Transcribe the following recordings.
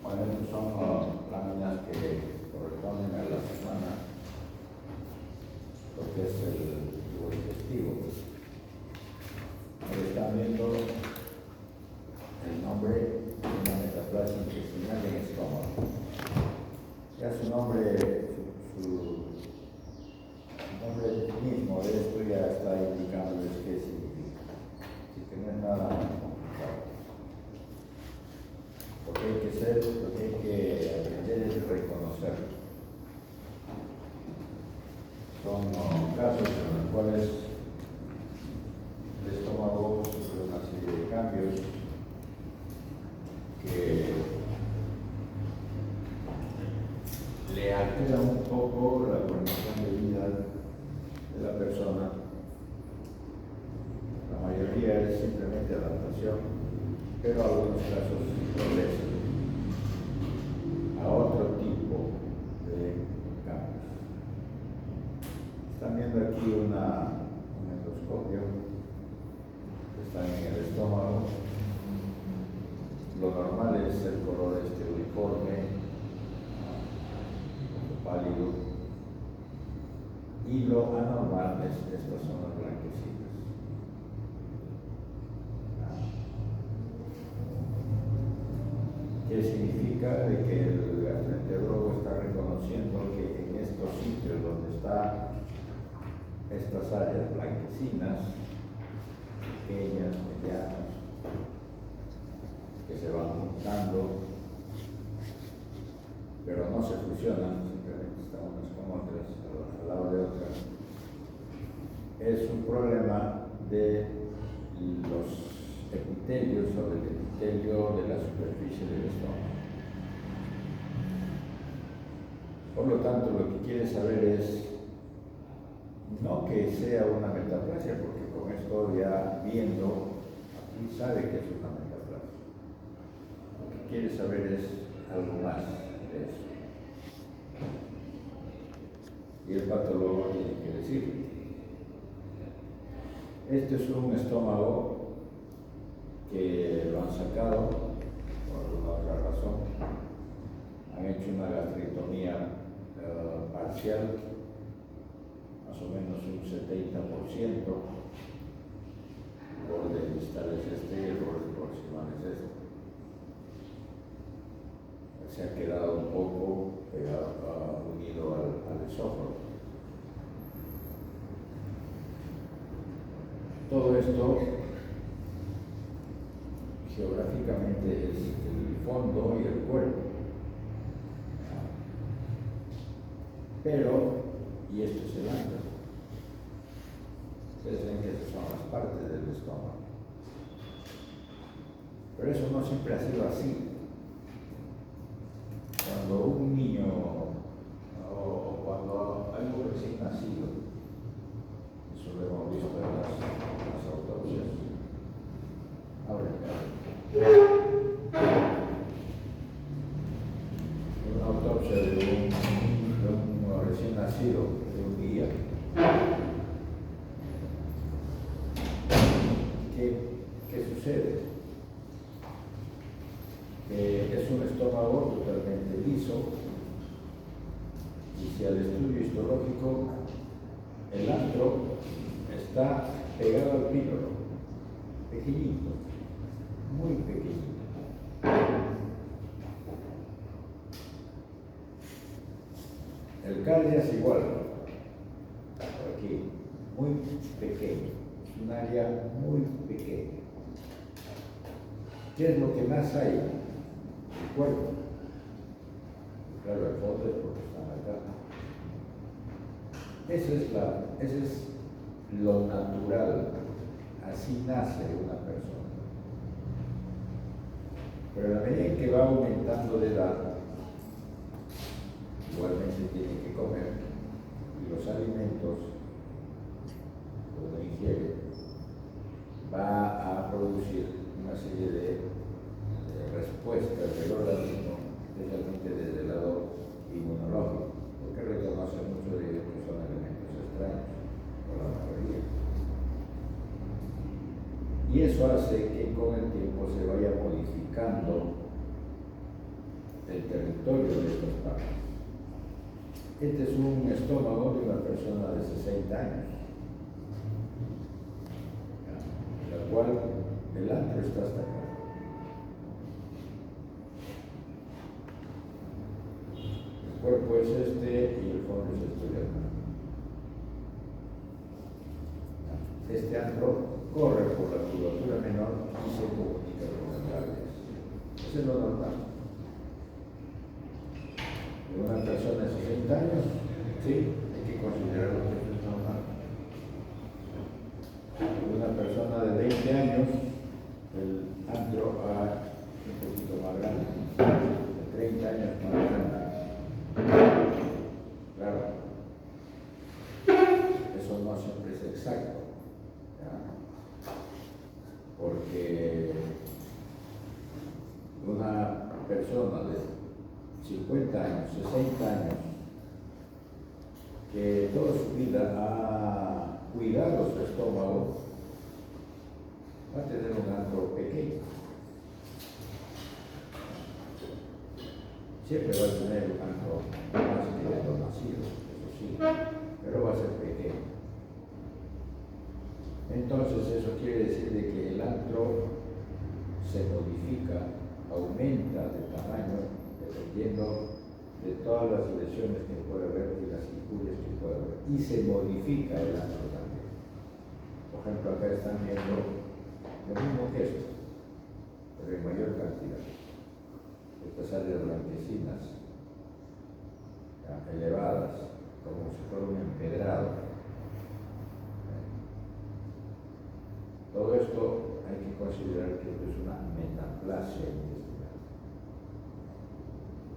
Bueno, estos son láminas que corresponden a la semana, lo que es el tubo digestivo. Ahí están viendo el nombre de una metaplasia intestinal en el estómago. Ya su nombre, su nombre mismo de esto ya está indicándoles qué significa. Así que no es nada complicado. Lo que hay que aprender es reconocer. Son casos en los cuales el estómago sufre una serie de cambios que le alteran un poco la condición de vida de la persona. La mayoría es simplemente adaptación, pero algunos casos progresan a otro tipo de cambios. Están viendo aquí un endoscopio que está en el estómago. Lo normal es el color uniforme, pálido, y lo anormal es estas zonas blanquecinas. ¿Qué significa? De que el gastroenterólogo está reconociendo que en estos sitios donde están estas áreas blanquecinas, pequeñas, medianas, que se van juntando, pero no se fusionan, simplemente están unas con otras, al lado de otras, es un problema de los epitelios o del epitelio de la superficie del estómago. Por lo tanto, lo que quiere saber es no que sea una metaplasia, porque con esto ya viendo, aquí sabe que es una metaplasia. Lo que quiere saber es algo más de eso. Y el patólogo tiene que decir: este es un estómago que lo han sacado por alguna otra razón, han hecho una gastritomía parcial, más o menos un 70%, borde distal es este, el borde proximal es este. Se ha quedado un poco unido al esófago. Todo esto geográficamente es el fondo y el cuerpo. Pero, y esto es el ano. Ustedes ven que esas son las partes del estómago. Pero eso no siempre ha sido así. Cuando un niño o cuando hay un recién nacido, eso lo hemos visto en las autopsias. Una autopsia de un recién nacido, de un día. ¿Qué sucede? Es un estómago totalmente liso, y si al estudio histológico el antro está pegado al píloro, pequeñito, muy pequeñito. El cardia es igual, por aquí, muy pequeño, es un área muy pequeña. ¿Qué es lo que más hay? El cuerpo. Claro, el fondo es porque están acá. Eso es lo natural. Así nace una persona. Pero a la medida en que va aumentando de edad, igualmente tiene que comer. Y los alimentos que uno ingiere va a producir una serie de respuestas del organismo, especialmente desde el lado inmunológico, porque reconoce mucho de ellos que son elementos extraños, por la mayoría. Y eso hace que con el tiempo se vaya modificando el territorio de estas partes. Este es un estómago de una persona de 60 años, en la cual el antro está hasta acá. El cuerpo es este y el fondo es este de acá. Este antro corre por la curvatura menor y se comunica con las labios. Eso es lo normal. De una persona de 60 años, sí, hay que considerarlo que eso es normal. De una persona de 20 años, el antro va un poquito más grande, de 30 años más grande. Claro, eso no siempre es exacto, ¿ya? Porque una persona de 50 años, 60 años, que toda su vida ha cuidado su estómago, va a tener un antro pequeño. Siempre va a tener un antro más que los nacidos, eso sí, pero va a ser pequeño. Entonces eso quiere decir de que el antro se modifica, aumenta de tamaño, dependiendo de todas las lesiones que puede haber y las injurias que puede haber. Y se modifica el antro también. Por ejemplo, acá están viendo lo mismo que esto, pero en mayor cantidad. Estas áreas blanquecinas, elevadas, como si fuera un empedrado. Todo esto hay que considerar que es una metaplasia intestinal.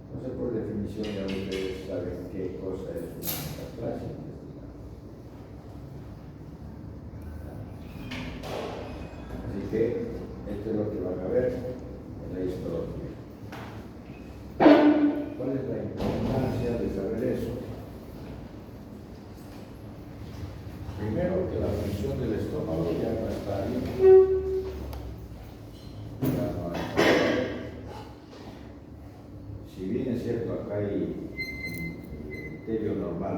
Entonces, por definición, ya ustedes saben qué cosa es una metaplasia intestinal. Así que esto es lo que van a ver en la histología. ¿Cuál es la importancia de saber eso? Primero, que la función del estómago ya no está ahí. Ya no hay. Si bien es cierto, acá hay un criterio normal,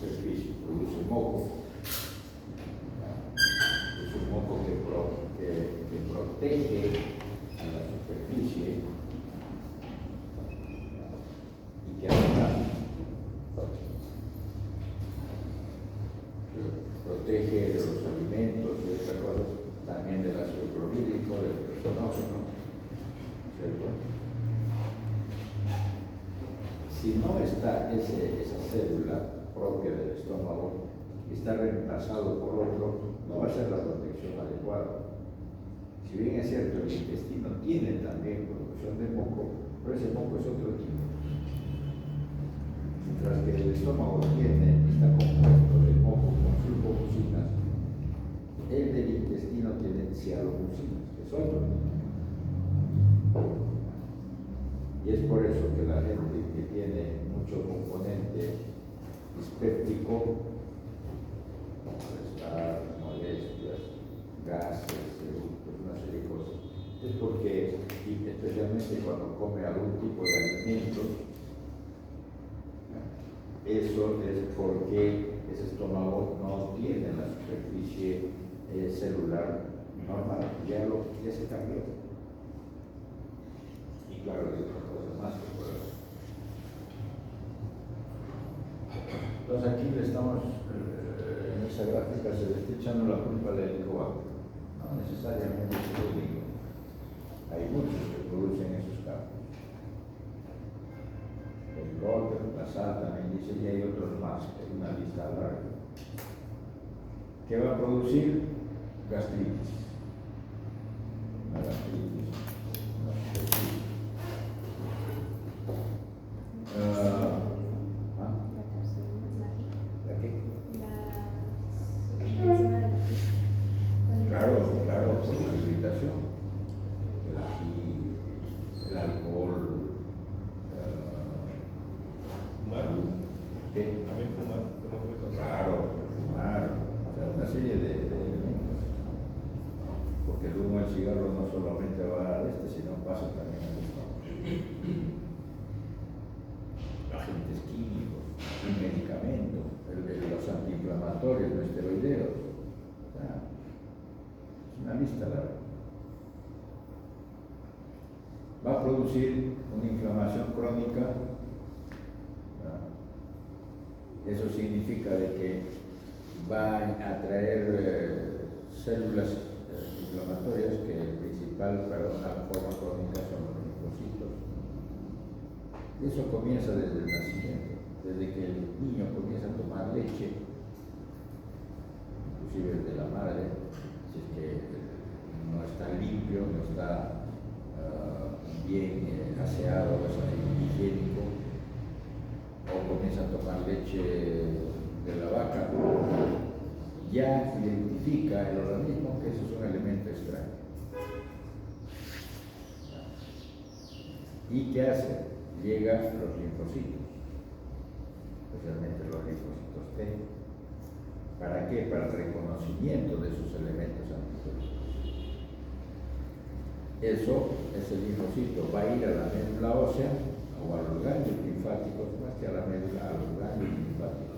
superficie, produce moco. Es un moco que protege a la superficie y que además protege de los alimentos, de esas cosas, también del ácido clorhídrico, del personógeno, ¿cierto? Si no está esa célula propia del estómago, está reemplazado por otro, no va a ser la protección adecuada. Si bien es cierto, el intestino tiene también producción de moco, pero ese moco es otro tipo. Mientras que el estómago está compuesto de moco con sulfomucinas, el del intestino tiene cianomucinas, que es otro. Y es por eso que la gente que tiene mucho componente dispéptico, malestar, molestias, gases, una serie de cosas, es porque, y especialmente cuando come algún tipo de alimentos, eso es porque ese estómago no tiene la superficie celular normal, ya se cambió. Y claro, hay otras cosas más que por eso. Entonces aquí le estamos, en esa gráfica se le está echando la culpa al helicobacter. No necesariamente es lo único. Hay muchos que producen esos campos. El Gotter, la SAT también dice, y hay otros más, es una lista larga. ¿Qué va a producir? Gastritis. Una gastritis. Claro, por la irritación. El alcohol. ¿Qué? También fumar. Claro, fumar. O sea, una serie de elementos. Porque el humo del cigarro cigarro no solamente va al sino pasa también al estómago. Agentes químicos, un medicamento, los antiinflamatorios, los esteroideos. O sea, es una lista larga. Va a producir una inflamación crónica. Eso significa de que va a traer células inflamatorias, que el principal para una forma crónica son los linfocitos. Y eso comienza desde el nacimiento, desde que el niño comienza a tomar leche, inclusive de la madre, si es que no está limpio, no está bien aseado, o sea, higiénico, o comienza a tomar leche de la vaca, ya identifica el organismo que eso es un elemento extraño. ¿Y qué hace? Llegan los linfocitos, especialmente los linfocitos T. ¿Para qué? Para el reconocimiento de sus elementos antigénicos. Eso, ese linfocito va a ir a la médula ósea o a los ganglios linfáticos, más que a la médula, a los ganglios linfáticos.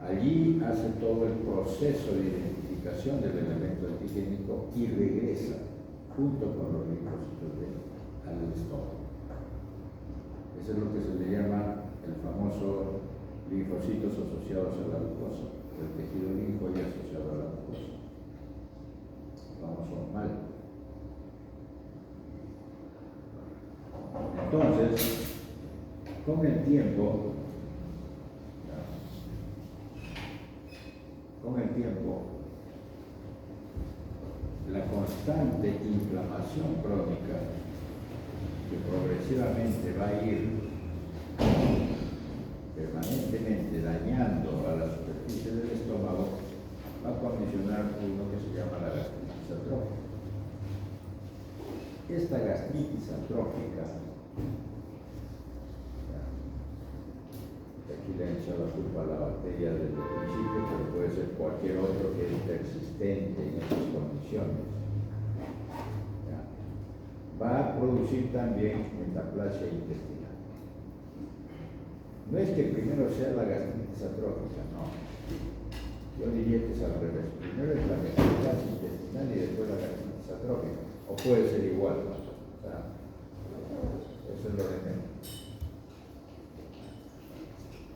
Allí hace todo el proceso de identificación del elemento antigénico y regresa junto con los linfocitos al estómago. Eso es lo que se le llama el famoso linfocitos asociados a la glucosa, el tejido linfoide asociado a la glucosa, el famoso MAL. Entonces, con el tiempo, la constante inflamación crónica que progresivamente va a ir permanentemente dañando a la superficie del estómago, va a condicionar lo que se llama la gastritis atrófica. Esta gastritis atrófica, aquí le han echado la culpa a la bacteria desde el principio, pero puede ser cualquier otro que es persistente en esas condiciones. Va a producir también metaplasia intestinal. No es que primero sea la gastritis atrófica, no. Yo diría que es al revés. Primero es la metaplasia intestinal y después la gastritis atrófica. O puede ser igual, ¿no? O sea, eso es lo de menos.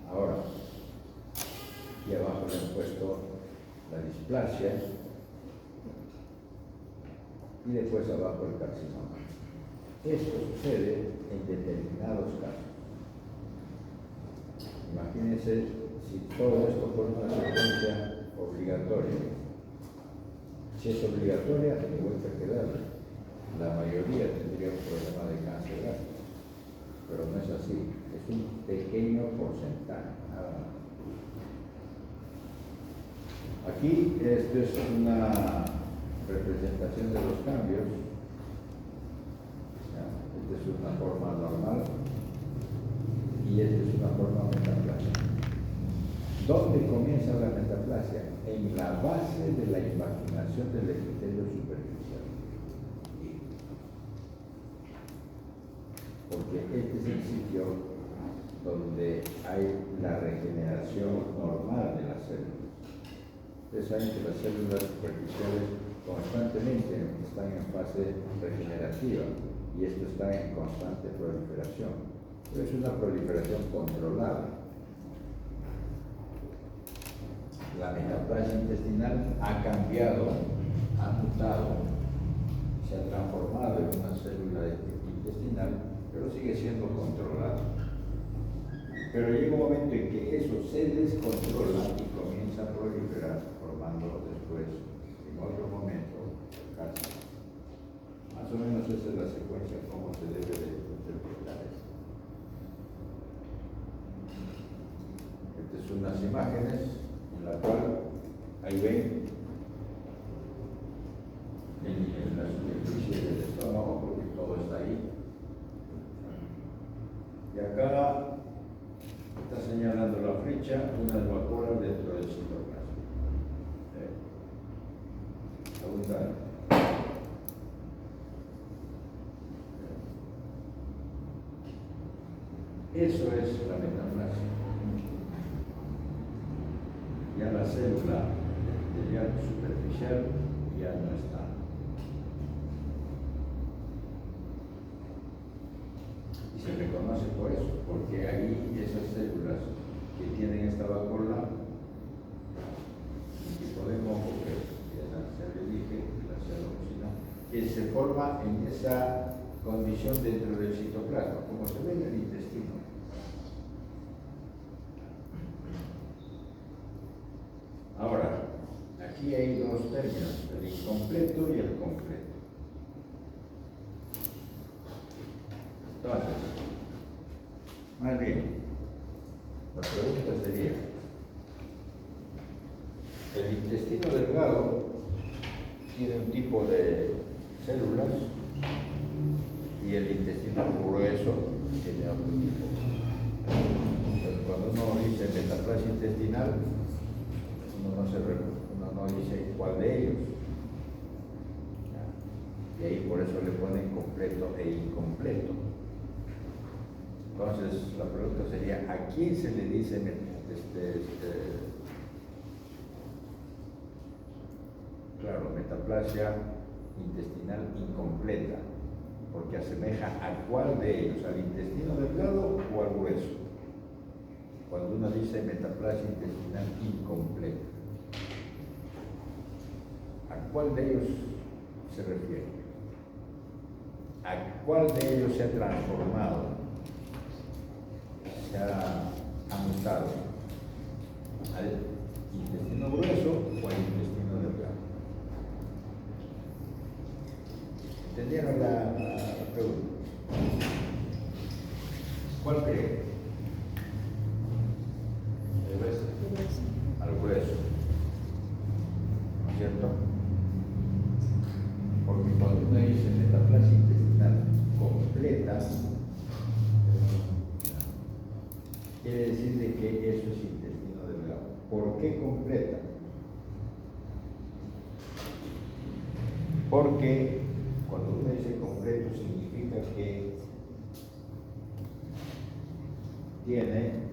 Ahora, aquí abajo le han puesto la displasia y después abajo el carcinoma. Esto sucede en determinados casos. Imagínense si todo esto fuera una secuencia obligatoria. Si es obligatoria, igual que darle. La mayoría tendría un problema de cáncer gástrico, pero no es así. Es un pequeño porcentaje, nada más. Aquí esto es una representación de los cambios. Esta es una forma normal y esta es una forma metaplasia. ¿Dónde comienza la metaplasia? En la base de la invaginación del epitelio superficial. Porque este es el sitio donde hay la regeneración normal de las células. Ustedes saben que las células superficiales constantemente están en fase regenerativa y esto está en constante proliferación. Pero es una proliferación controlada. La metaplasia intestinal ha cambiado, ha mutado, se ha transformado en una célula intestinal, pero sigue siendo controlada. Pero llega un momento en que eso se descontrola y comienza a proliferar, formando después, en otro momento, cáncer. Más o menos esa es la secuencia, cómo se debe de interpretar esto. Estas son unas imágenes en la cual ahí ven en la superficie del estómago, porque todo está ahí. Y acá está señalando la flecha, unas vacuolas de Eso es la metaplasia. Ya la célula epitelial superficial ya no está. Y se reconoce por eso, porque ahí esas células que tienen esta vacuola, el tipo de moco, que es la célula dije, la célula que se forma en esa condición dentro del citoplasma, como se ve en el intestino. Ahora, aquí hay dos términos, el incompleto y el completo. Entonces, más bien, la pregunta sería, el intestino delgado tiene un tipo de células y el intestino grueso tiene otro tipo. Entonces, cuando uno dice metaplasia intestinal, uno no dice cuál de ellos. Y ahí por eso le ponen completo e incompleto. Entonces, la pregunta sería, ¿a quién se le dice claro, metaplasia intestinal incompleta? Porque asemeja a cuál de ellos, al intestino delgado o al grueso. Cuando uno dice metaplasia intestinal incompleta, ¿a cuál de ellos se refiere? ¿A cuál de ellos se ha transformado? ¿Se ha mutado? ¿Al intestino grueso o al intestino delgado? ¿Entendieron la pregunta? ¿Cuál cree? ¿El grueso? Al grueso. ¿No es cierto? Porque cuando uno dice metaplasia intestinal completa, quiere decir de que eso es intestino delgado. ¿Por qué completa? Porque cuando uno dice completo significa que tiene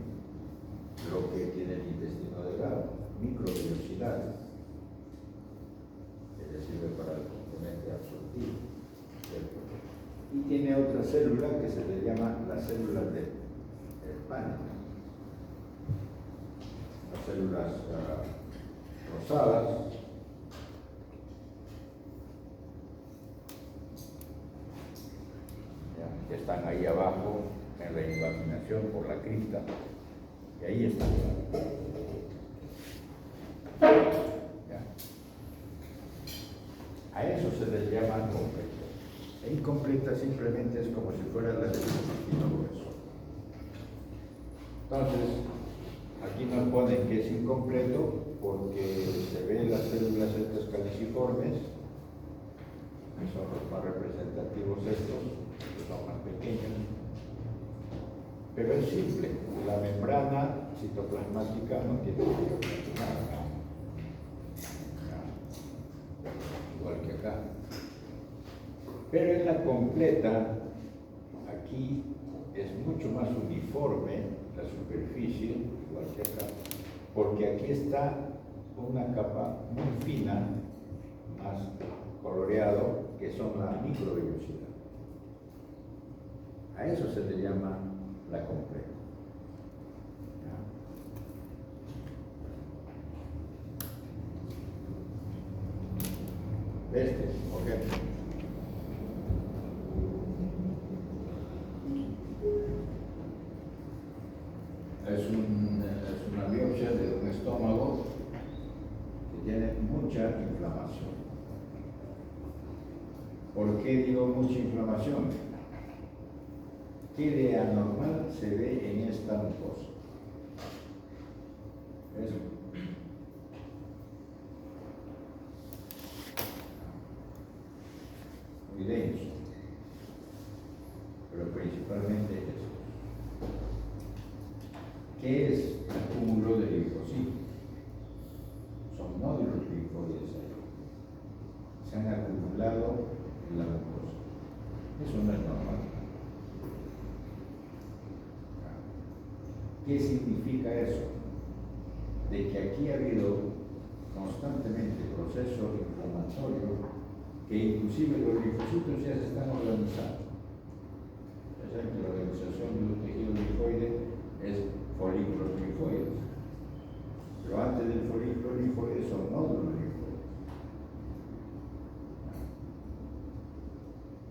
lo que tiene el intestino delgado, microvellosidades, que le sirve para el componente absortivo, ¿cierto? Y tiene otra célula que se le llama las células del pánico, las células rosadas, que están ahí abajo en la invaginación por la cripta, y ahí están. ¿Ya? A eso se les llama completa. E incompleta simplemente es como si fuera la del intestino grueso. Entonces, aquí nos ponen que es incompleto porque se ven las células estas caliciformes, que son los más representativos estos, que son más pequeños, pero es simple, la membrana citoplasmática no tiene nada, igual que acá. Pero en la completa, aquí es mucho más uniforme la superficie, igual que acá, porque aquí está una capa muy fina, más coloreado, que son la microvellosidad. A eso se le llama la completa. Este, por ejemplo. Es una biopsia de un estómago que tiene mucha inflamación. ¿Por qué digo mucha inflamación? ¿Qué de anormal se ve en esta mucosa? Eso. Muy denso, pero principalmente eso. ¿Qué es acúmulo de linfocitos? Son nódulos linfoides ahí. Se han acumulado en la mucosa. Eso no es normal. ¿Qué significa eso? De que aquí ha habido constantemente proceso inflamatorio que inclusive los linfocitos ya se están organizando. Ya saben que la organización de un tejido linfoide es folículos linfoides. Pero antes del folículo linfoide son nódulos linfoides.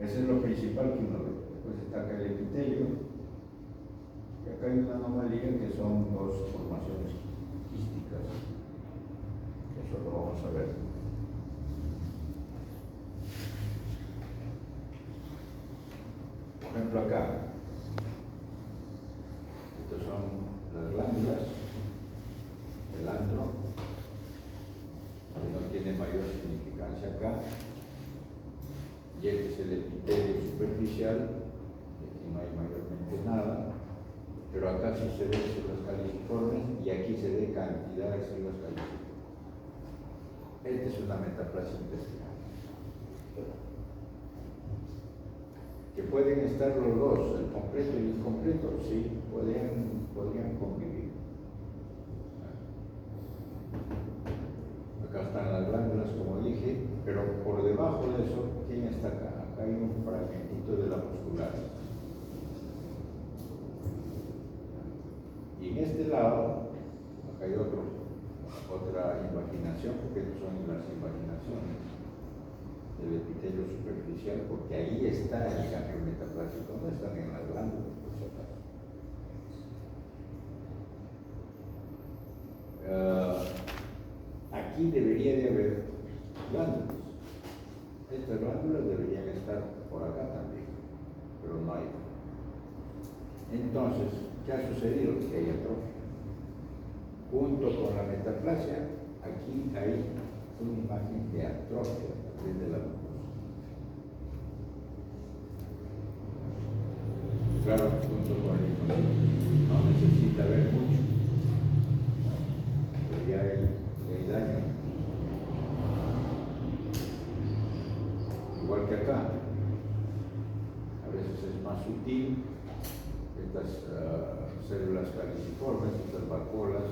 Eso es lo principal que uno ve. Después está acá el epitelio. Y acá hay una anomalía que son dos formaciones quísticas. Eso lo vamos a ver. Por ejemplo acá. Estas son las glándulas. El antro, que no tiene mayor significancia acá, y este es el epitelio superficial, aquí no hay mayormente nada, pero acá sí se ven células caliciformes y aquí se ve cantidad de células caliciformes. Esta es una metaplasia intestinal. Que pueden estar los dos, el completo y el incompleto, sí, podrían convivir. Acá están las glándulas, como dije, pero por debajo de eso, ¿quién está acá? Acá hay un fragmentito de la muscular. Y en este lado, acá hay otra invaginación, porque no son las invaginaciones del epitelio superficial, porque ahí está el ganglio metaplásico, no están en las glándulas, por si acaso. Aquí debería de haber glándulas. Estas glándulas deberían estar por acá también, pero no hay. Entonces, ¿qué ha sucedido? Que hay atrofia. Junto con la metaplasia, aquí hay una imagen de atrofia desde la mucosa. Claro, junto con el linfocito, no necesita ver mucho, pero ya hay daño. Igual que acá, a veces es más sutil, estas células caliciformes, estas vacuolas,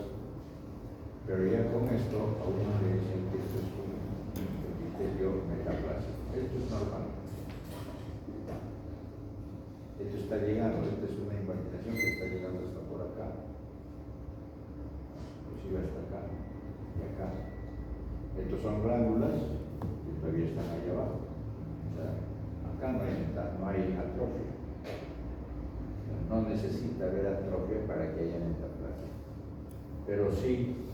pero ya con esto a uno le dicen que esto es un epitelio metaplásico. Esto es normal. Esto está llegando, esta es una invaginación que está llegando hasta por acá, inclusive hasta acá y acá. Estos son glándulas que todavía están ahí abajo. O sea, acá no hay atrofia. No necesita haber atrofia para que haya metaplasia. Pero sí,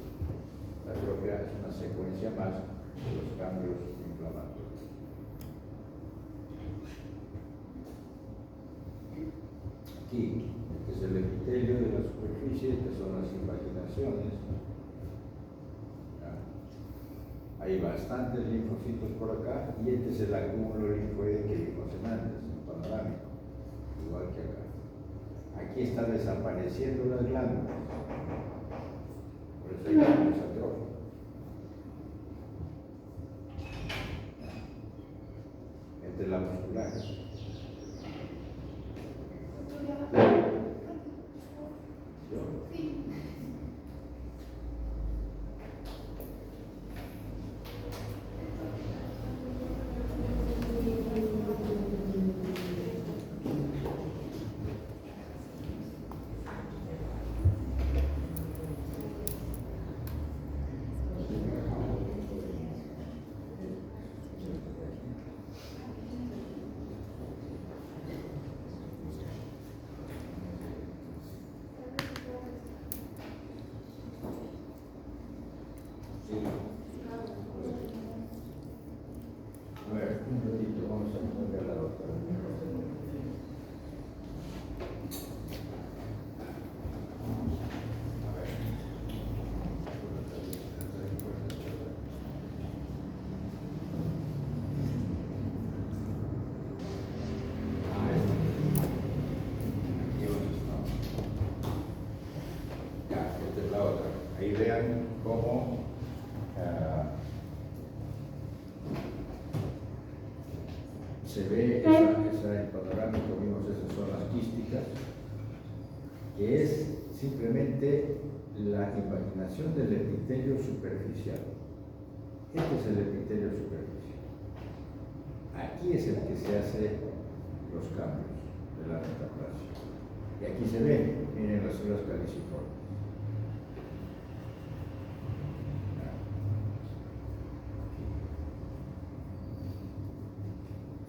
la atrofia es una secuencia más de los cambios inflamatorios. Aquí, este es el epitelio de la superficie, estas son las invaginaciones. Hay bastantes linfocitos por acá y este es el acúmulo linfoide que vimos antes, en panorámico, igual que acá. Aquí está desapareciendo las glándulas, por eso hay glándulas atróficas. Esta es la muscular. Ahí vean cómo se ve esa en panorámico, vimos esas zonas quísticas, que es simplemente la impaginación del epitelio superficial. Este es el epitelio superficial. Aquí es el que se hace los cambios de la metaplasia. Y aquí se ven, miren las células caliciformes.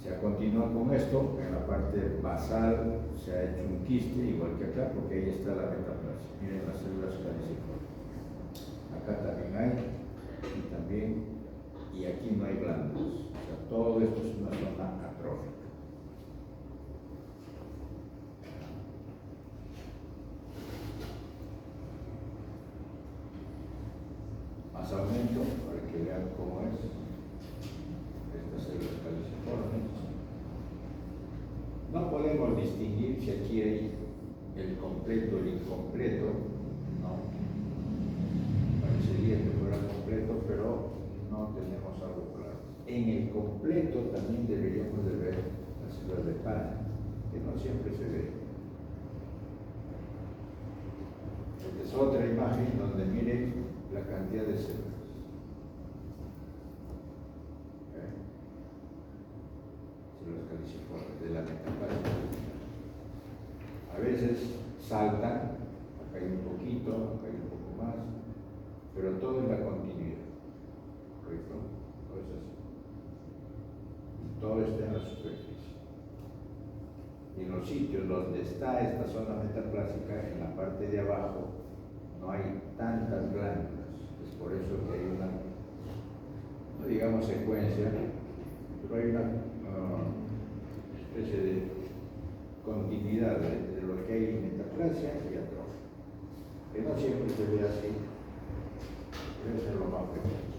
Se continúa con esto, en la parte basal se ha hecho un quiste, igual que acá, porque ahí está la metaplasia. Miren las células caliciformes. Acá también hay, y también, y aquí no hay glándulas. O sea, todo esto es una zona atrófica. Más aumento para que vean cómo es estas células caliciformes. No podemos distinguir si aquí hay el completo o el incompleto, no. Parecería que fuera completo, pero no tenemos algo claro. En el completo también deberíamos de ver las células de Panner, que no siempre se ve. Esta es otra imagen donde miren la cantidad de células. Células caliciformes de la metaplasia. A veces saltan, acá hay un poquito, acá hay un poco más, pero todo en la continuidad. ¿Correcto? Todo es así. Y todo está en la superficie. Y en los sitios donde está esta zona metaplásica, en la parte de abajo, no hay tantas glándulas. Es por eso que hay una, no digamos secuencia, pero hay una especie de continuidad de lo que hay en metaplasia y atrofia. Que no siempre se ve así, debe ser lo más frecuente.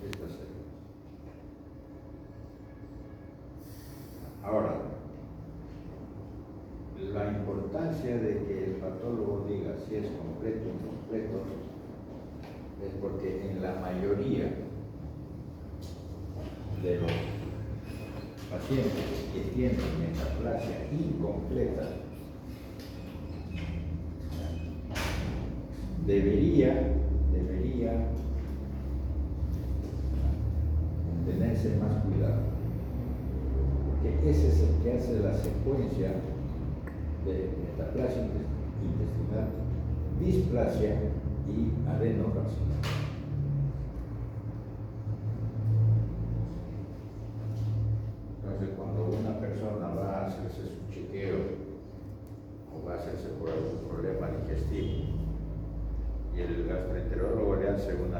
Estas células. Ahora, la importancia de que el patólogo diga si es completo o incompleto es porque en la mayoría de los pacientes que tienen metaplasia incompleta debería tenerse más cuidado, porque ese es el que hace la secuencia de metaplasia intestinal, displasia y adenocarcinoma. Entonces, cuando una persona va a hacerse su chequeo o va a hacerse por algún problema digestivo y el gastroenterólogo le hace una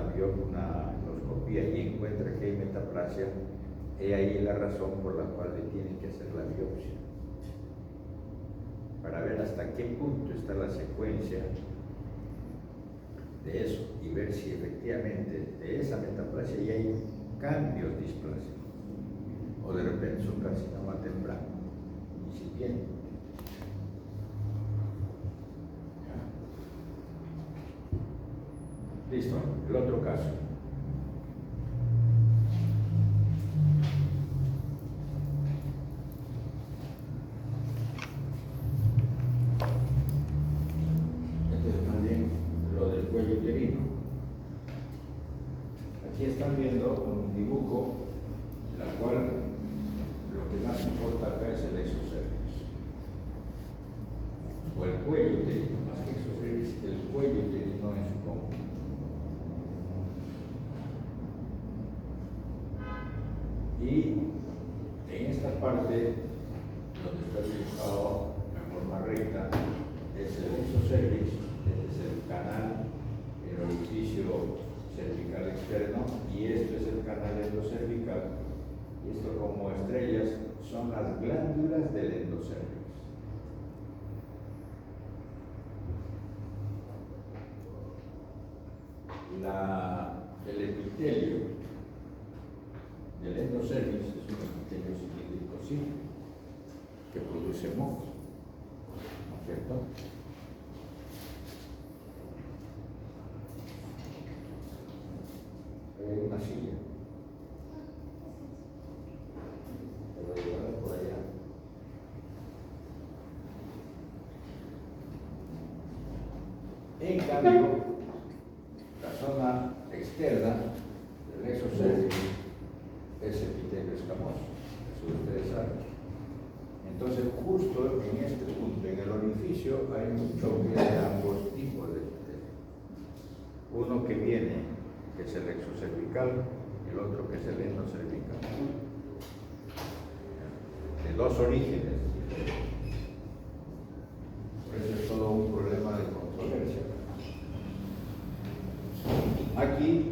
endoscopía y encuentra que hay metaplasia, he ahí la razón por la cual le tienen que hacer la biopsia, para ver hasta qué punto está la secuencia de eso y ver si efectivamente de esa metaplasia ya hay cambios displásicos o de repente es un carcinoma temprano, incipiente. Listo, el otro caso. Este es más bien lo del cuello uterino. Aquí están viendo un dibujo en el cual lo que más importa acá es el exocervix. O el cuello uterino, más que exocervix, el cuello uterino en su conjunto. Y en esta parte, donde está dibujado en forma recta, es el exocervix, este es el canal, el orificio cervical externo, y esto es el canal endocervical. Y esto, como estrellas, son las glándulas del endocervix. El epitelio del endocervix es un epitelio cilíndrico simple que produce moco, ¿no es cierto? Hay una silla. Pero llevarla por allá. cambio, la zona externa del exocervix es epitelio escamoso, eso ustedes saben. Entonces, justo en este punto, en el orificio, hay un choque de ambos tipos de epitelio. Uno que viene, que es el exocervical, y el otro que es el endocervical. De dos orígenes diferentes. Por eso es todo un problema de controversia. Aquí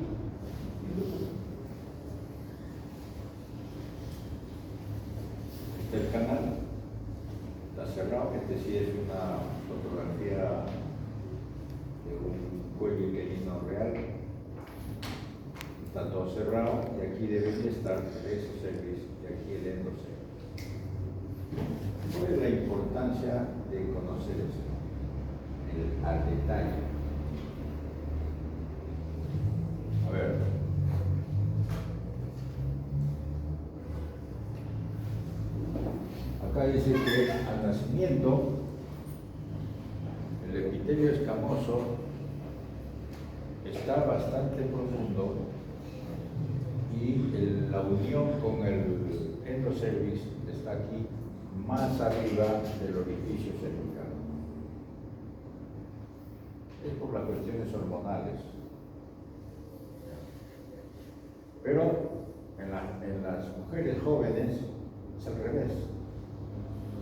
está el canal, está cerrado. Este sí es una fotografía de un cuello uterino real. Está todo cerrado y aquí debería estar el exocervix y aquí el endocervix. ¿Cuál es la importancia de conocer eso? Al detalle. A ver. Acá dice que al nacimiento el epitelio escamoso está bastante profundo y la unión con el endocervix está aquí más arriba del orificio cervical. Es por las cuestiones hormonales. Pero en las mujeres jóvenes es al revés.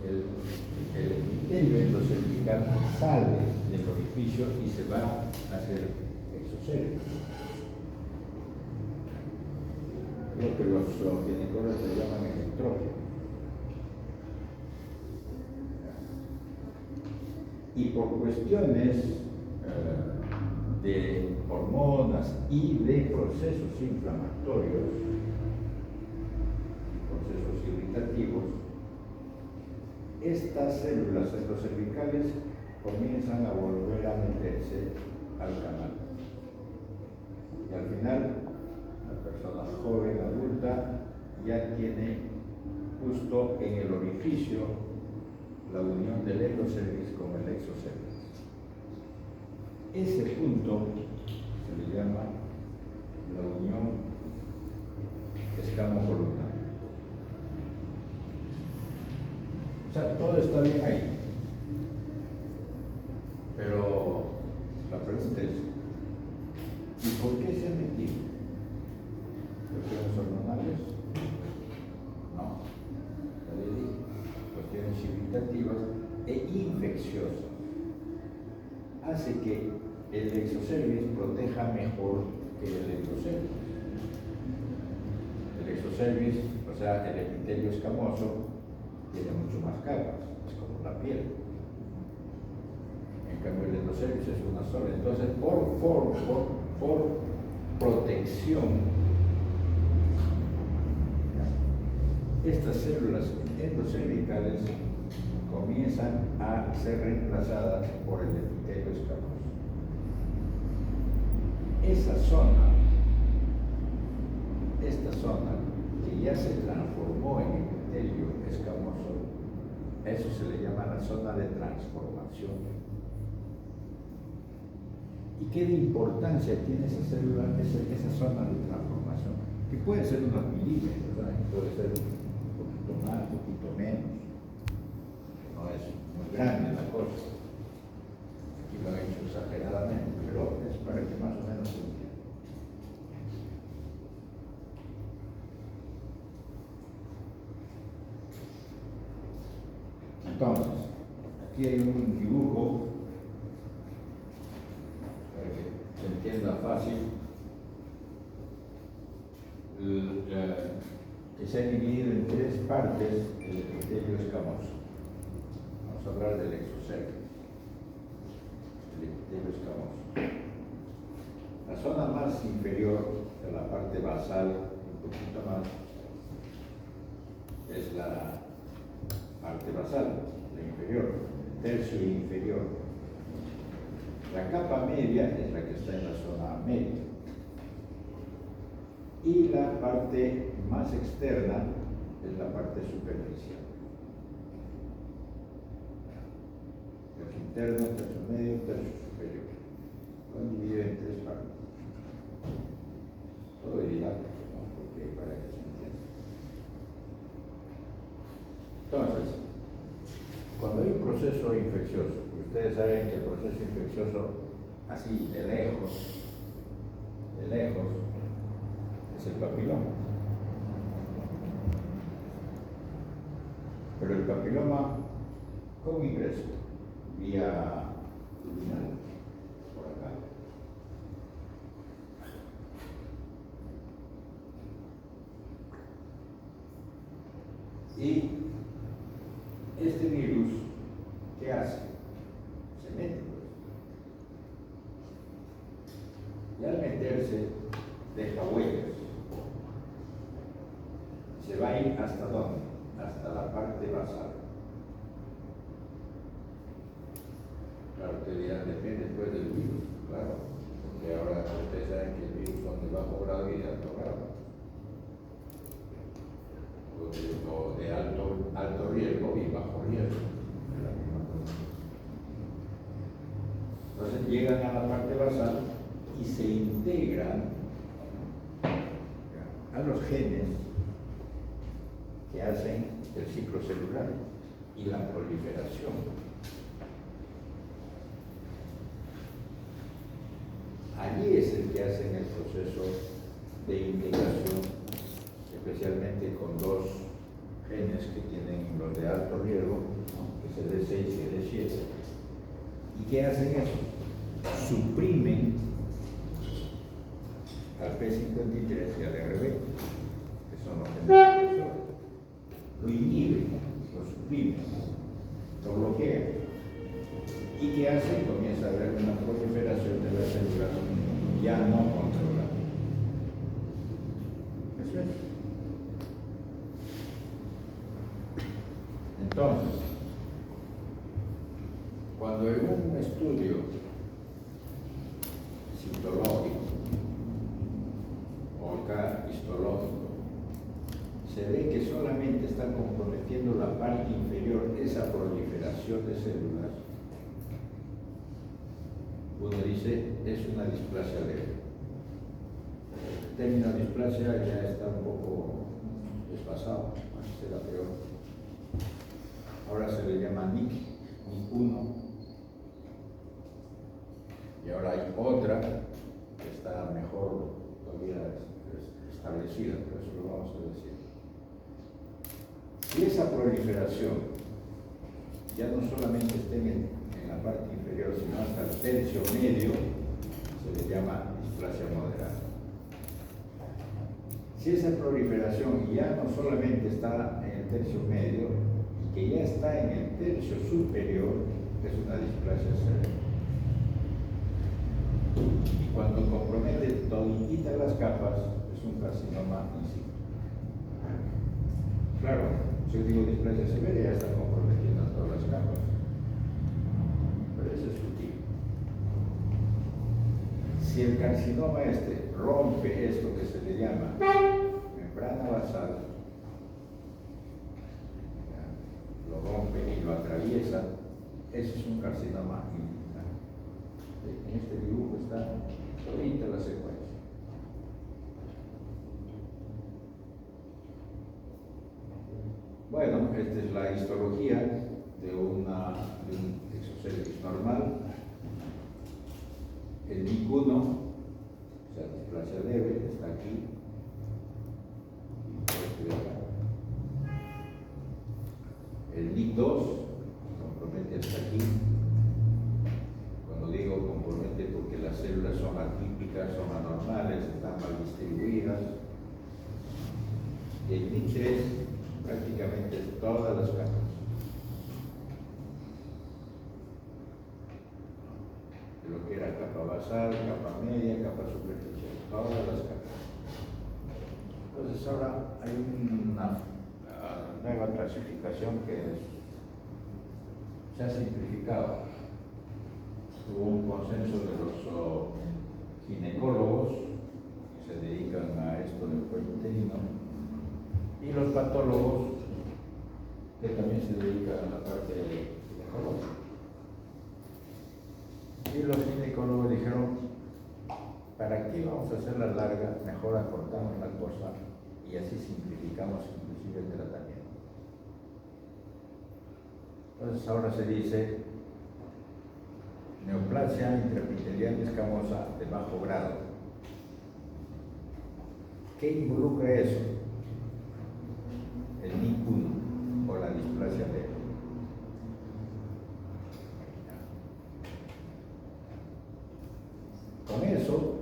El epitelio endocervical sale del orificio y se va a hacer exocervix. Lo que los ginecólogos le llaman el estrógeno. Y por cuestiones de hormonas y de procesos inflamatorios, procesos irritativos, estas células endocervicales comienzan a volver a meterse al canal. Y al final, la persona joven, adulta, ya tiene justo en el orificio la unión del endocervix con el exocervix. Ese punto se le llama la unión escamo-columnar. O sea, todo está bien ahí. Pero la pregunta es, ¿y por qué se ha metido? ¿Cuestiones hormonales? No. Cuestiones irritativas e infecciosas. Hace que el exocervix proteja mejor que el endocervix. El exocervix, o sea, el epitelio escamoso, tiene mucho más capas, es como la piel. En cambio, el endocervix es una sola. Entonces, por protección, estas células endocervicales comienzan a ser reemplazadas por el epitelio escamoso. Esta zona que ya se transformó en epitelio escamoso, a eso se le llama la zona de transformación. ¿Y qué de importancia tiene esa célula, esa zona de transformación? Que puede ser unos milímetros, ¿verdad? Puede ser un poquito más, un poquito menos. No es muy grande la cosa. Aquí lo han hecho exageradamente, pero es para que más o menos se entienda. Entonces, aquí hay un dibujo para que se entienda fácil, que se ha dividido en tres partes el epitelio escamoso. Vamos a hablar del exocervix, el epitelio escamoso. La zona más inferior de la parte basal, un poquito más, es la parte basal, la inferior, el tercio inferior. La capa media es la que está en la zona media. Y la parte más externa es la parte superficial. Tercio interno, tercio medio, tercio superior. Lo han dividido en tres partes. Todo didáctico, ¿no? Porque para que se entienda. Entonces, cuando hay un proceso infeccioso, y ustedes saben que el proceso infeccioso, así de lejos, es el papiloma. Pero el papiloma, ¿cómo ingresa? Vía luminal, por acá. Y este virus, ¿qué hace? Se mete, pues. Y al meterse, deja huellas. Se va a ir hasta dónde? Hasta la parte basal. Claro, te dirán, depende después del virus, claro, porque ahora ustedes saben que el virus son de bajo grado y de alto grado, o de alto riesgo y bajo riesgo, es la misma cosa. Entonces llegan a la parte basal y se integran a los genes que hacen el ciclo celular y la proliferación. Allí es el que hacen el proceso de integración, especialmente con dos genes que tienen los de alto riesgo, ¿no? Que es el D6 y el D7. ¿Y qué hacen eso? Suprimen al P53 y al RB, que son los genes precursores. Lo inhiben, lo suprimen, lo bloquean. ¿Y qué hace? Comienza a haber una proliferación de las células ya no controladas. Eso es. Entonces, cuando en un estudio citológico o acá histológico se ve que solamente está comprometiendo la parte inferior, esa proliferación de células, uno dice, es una displasia leve. El término displasia ya está un poco desfasado, antes era peor. Ahora se le llama NIC1, y ahora hay otra que está mejor todavía establecida, pero eso lo vamos a decir. Si esa proliferación ya no solamente está en la parte inferior, sino hasta el tercio medio, se le llama displasia moderada. Si esa proliferación ya no solamente está en el tercio medio, y que ya está en el tercio superior, es una displasia severa. Y cuando compromete todititas las capas, es un carcinoma in situ. Claro, si yo digo displasia severa, ya está comprometiendo todas las capas. Pero eso es sutil. Si el carcinoma rompe esto que se le llama membrana basal, lo rompe y lo atraviesa, ese es un carcinoma inguinal. En este dibujo está todita la secuencia. Bueno, esta es la histología de un exocélex normal. El NIC1, o sea, displasia leve, está aquí. El NIC2 compromete hasta aquí. Cuando digo compromete, porque las células son atípicas, son anormales, están mal distribuidas. Y el NIC3 prácticamente todas las capas. De lo que era capa basal, capa media, capa superficial, todas las capas. Entonces ahora hay una nueva clasificación que se ha simplificado. Hubo un consenso de los ginecólogos que se dedican a esto del cuello uterino y los patólogos que también se dedican a la parte ginecológica. Y los ginecólogos dijeron, ¿Para qué vamos a hacerla larga? Mejor acortamos la cosa y así simplificamos inclusive el tratamiento. Entonces ahora se dice neoplasia intraepitelial escamosa de bajo grado. ¿Qué involucra eso? El NIC1 o la displasia leve. Con eso,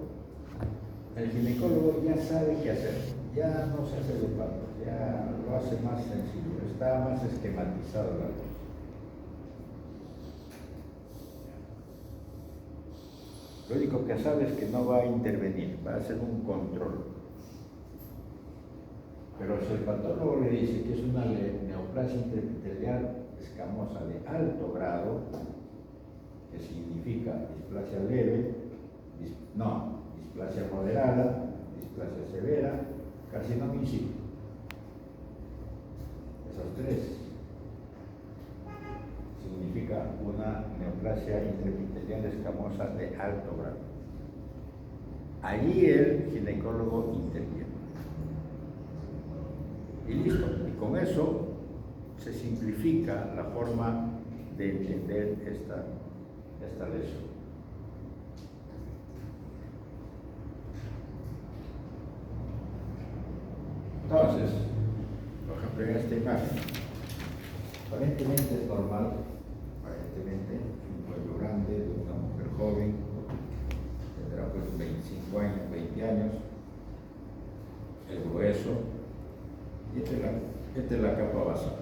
el ginecólogo ya sabe qué hacer, ya no se hace de patos, ya lo hace más sencillo, está más esquematizado la cosa. Lo único que sabe es que no va a intervenir, va a hacer un control. Pero si el patólogo le dice que es una neoplasia intraepitelial escamosa de alto grado, que significa displasia leve, displasia moderada, displasia severa, carcinoma in situ. Esos tres significa una neoplasia intraepitelial escamosa de alto grado. Allí el ginecólogo interviene. Y listo. Y con eso se simplifica la forma de entender esta lesión. Entonces, por ejemplo, en esta imagen, aparentemente es normal, aparentemente un cuello grande de una mujer joven, tendrá pues 25 años, 20 años, el grueso, y esta es la capa basal.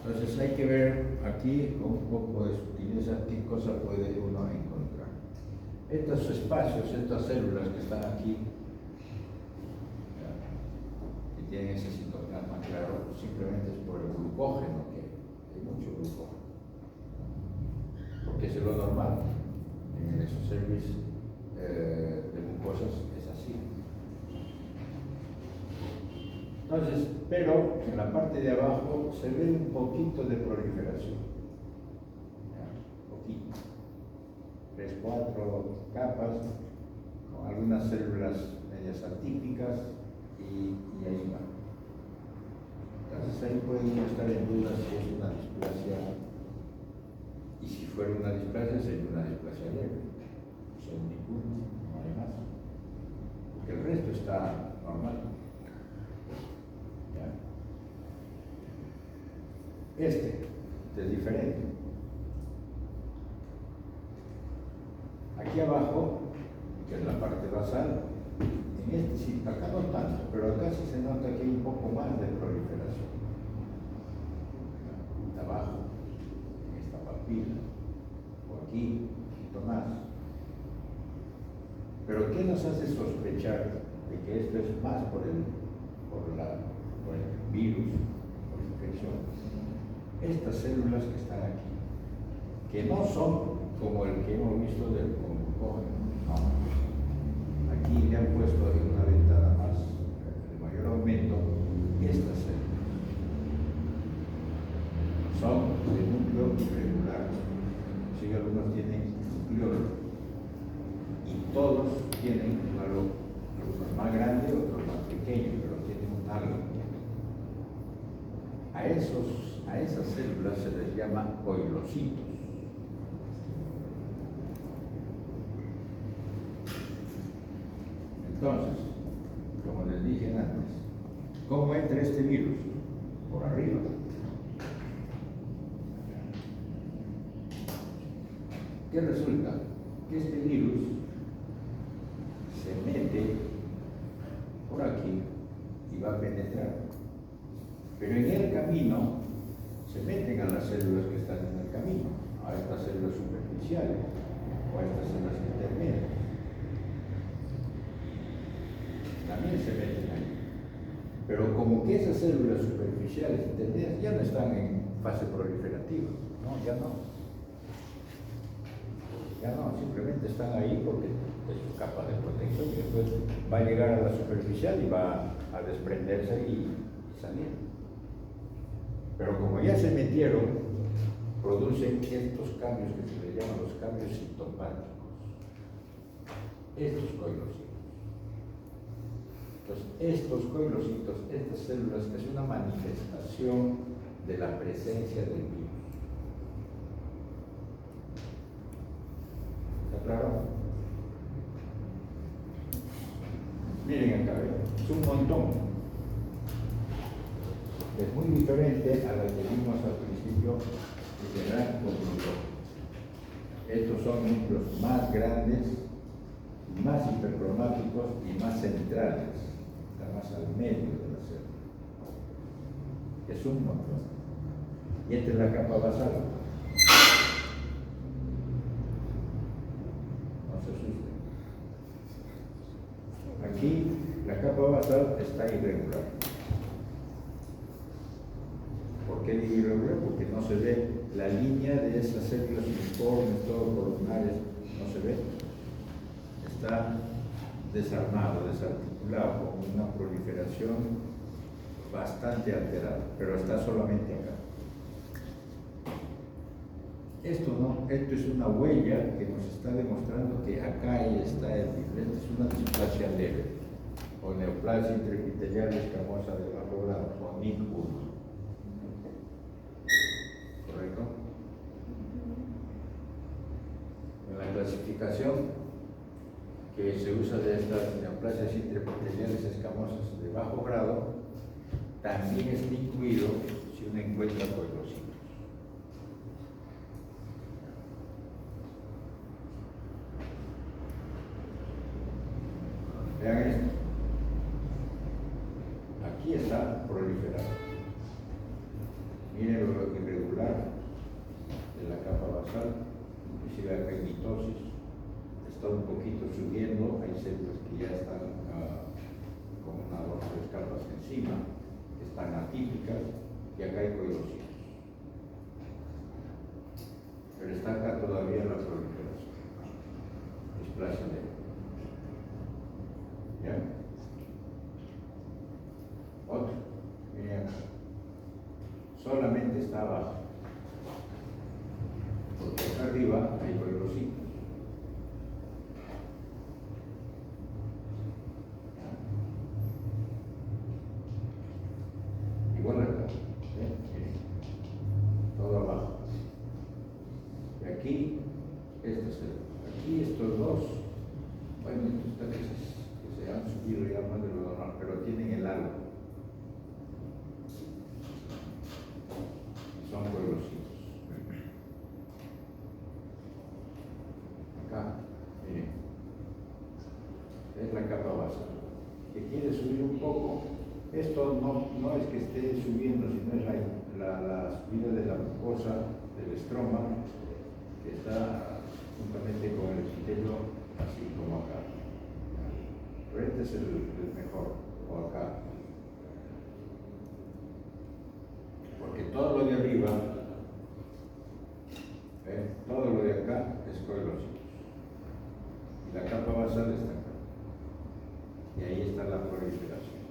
Entonces hay que ver aquí con un poco de sutileza qué cosa puede uno encontrar. Estos espacios, estas células que están aquí, que tienen ese citoplasma claro, simplemente es por el glucógeno, que hay mucho glucógeno. Porque es lo normal. En el exocervix de mucosas es así. Entonces, pero en la parte de abajo se ve un poquito de proliferación. Poquito. 3, 4 capas, con algunas células medias atípicas y ahí va. Entonces ahí puede uno estar en duda si es una displasia, y si fuera una displasia sería una displasia leve, o sea, un NIC1, no hay más, porque el resto está normal. ¿Ya? Este es diferente. Aquí abajo, que es la parte basal, en este sí, acá no tanto, pero acá sí se nota que hay un poco más de proliferación. Abajo, en esta papila, o aquí, un poquito más. Pero ¿qué nos hace sospechar de que esto es más por el virus, por la infección? Estas células que están aquí, que no son como el que hemos visto del glucógeno, no. Aquí le han puesto en una ventana más de mayor aumento estas células. Son de núcleo irregular, sí, algunos tienen núcleo y todos tienen algo, algunos más grandes, otros más pequeños, pero tienen un algo. A esas células se les llama coilocitos. Entonces, como les dije antes, ¿cómo entra este virus? Por arriba. ¿Qué resulta? Que este virus se mete por aquí y va a penetrar. Pero en el camino se meten a las células que están en el camino, a estas células superficiales o a estas células intermedias. También se meten ahí. Pero como que esas células superficiales intermedias ya no están en fase proliferativa, no, ya no. Ya no, simplemente están ahí porque es su capa de protección y después va a llegar a la superficial y va a desprenderse y salir. Pero como ya se metieron producen estos cambios que se le llaman los cambios sintomáticos, estos coilocitos. Entonces, estos coilocitos, estas células, es una manifestación de la presencia del virus. ¿Está claro? Miren acá, es un montón. Es muy diferente a la que vimos al principio de gran conclusión. Estos son núcleos más grandes, más hipercromáticos y más centrales, está más al medio de la célula. Es un montón. Y esta es la capa basal. No se asusten. Aquí la capa basal está irregular. ¿Por qué digo irregular? Porque no se ve la línea de esas células uniformes, todos columnares, no se ve. Está desarmado, desarticulado, con una proliferación bastante alterada, pero está solamente acá. Esto no, esto es una huella que nos está demostrando que acá está el virus. Es una displasia leve, o neoplasia intraepitelial escamosa de bajo grado, o NIC1. ¿Correcto? En la clasificación que se usa de estas neoplasias intraepiteliales escamosas de bajo grado, también está incluido si uno encuentra coilocitos. Vean esto. Aquí está proliferado. Miren lo irregular de la capa basal, inclusive acá hay mitosis, está un poquito subiendo, hay células que ya están con una o tres capas encima, que están atípicas, y acá hay coilocitos. Pero está acá todavía la proliferación, displasia leve. ¿Ya? Otro, miren acá. Solamente está abajo, porque acá arriba hay coilocitos. Igual acá, todo abajo. Y aquí, aquí estos dos, bueno, estos tres que se han subido ya más de lo normal, pero tienen el halo. Son coilocitos. Acá, miren, es la capa basal, que quiere subir un poco. Esto no es que esté subiendo, sino es la subida de la mucosa del estroma, que está juntamente con el epitelio, así como acá. Pero este es el mejor, o acá. Porque todo lo de arriba, todo lo de acá es coilocitos. Y la capa basal está acá. Y ahí está la proliferación.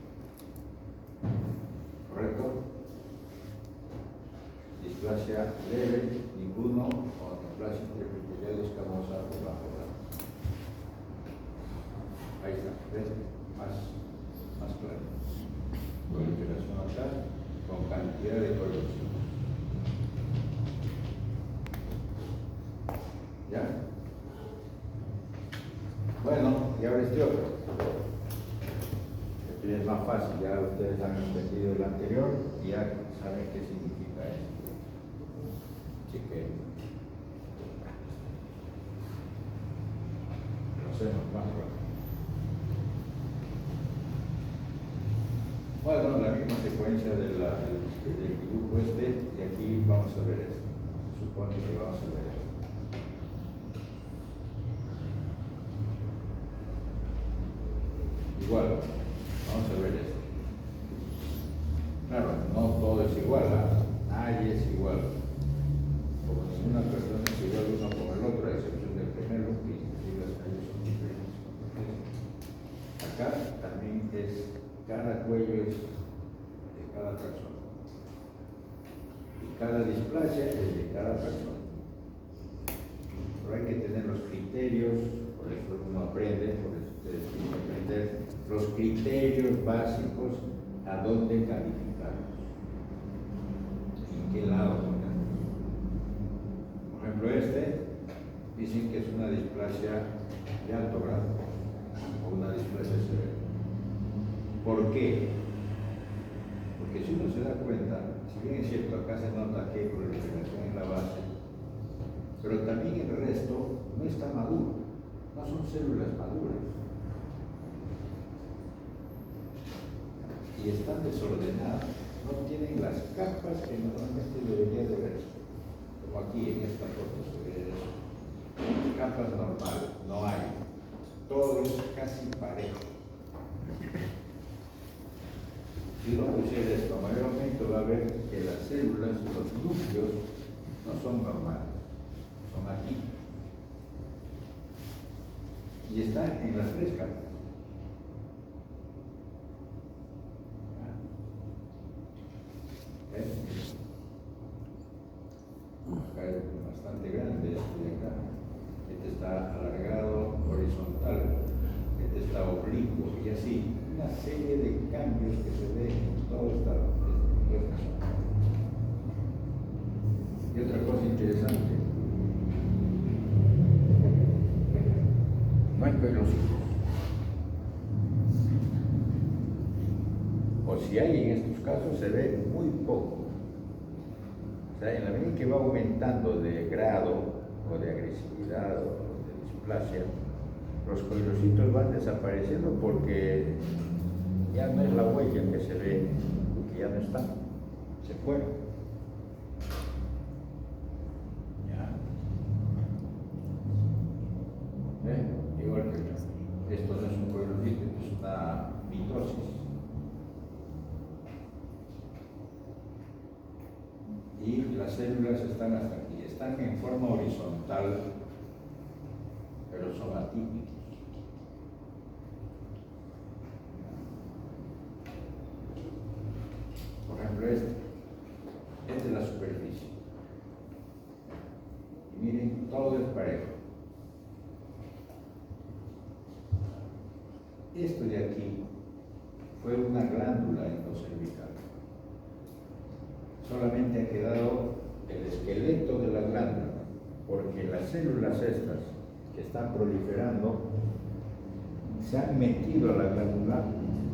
¿Correcto? Displasia leve, ninguno, o neoplasia intraepitelial escamosa de bajo grado. Ahí está, ¿ves? Más claro. Proliferación acá, con cantidad de coilocitos. ¿Ya? Bueno, y ahora este otro. Este es más fácil, ya ustedes han entendido el anterior y ya saben qué significa esto. Así que lo hacemos más rápido. Bueno, la misma secuencia del dibujo y aquí vamos a ver esto. Supone que vamos a ver esto. Igual, vamos a ver esto. Claro, no todo es igual, nadie es igual. Como ninguna persona es igual uno con el otro, a excepción del primero, que inclusive las calles son diferentes. Acá también cada cuello es de cada persona. Y Cada displasia es de cada persona. Pero hay que tener los criterios, por eso uno aprende, por eso ustedes tienen que aprender los criterios básicos a dónde calificarlos, en qué lado ponerlos. Por ejemplo, dicen que es una displasia de alto grado o una displasia severa. ¿Por qué? Porque si uno se da cuenta, si bien es cierto, acá se nota que hay proliferación en la base, pero también el resto no está maduro, no son células maduras. Y están desordenadas, no tienen las capas que normalmente debería de verse, como aquí en esta foto se ve eso. Capas normales, no hay, todo es casi parejo. Si uno pusiera esto mayormente, va a ver que las células, los núcleos, no son normales, son aquí. Y están en las tres capas. Acá es bastante grande este de acá. Este está alargado, horizontal, este está oblicuo y así. Una serie de cambios que se ven en todo esta zona. Y otra cosa interesante, no hay coilocitos. O si hay en estos casos, se ve muy poco. O sea, en la medida que va aumentando de grado o de agresividad o de displasia, los coilocitos van desapareciendo porque ya no es la huella que se ve, que ya no están, se fueron. Ya. Igual que esto no es un coilocito, es una mitosis. Y las células están hasta aquí, están en forma horizontal, pero son atípicos. Por ejemplo, esta es la superficie. Y miren, todo es parejo. Esto de aquí fue una glándula endocervical. Solamente ha quedado el esqueleto de la glándula, porque las células estas que están proliferando se han metido a la glándula,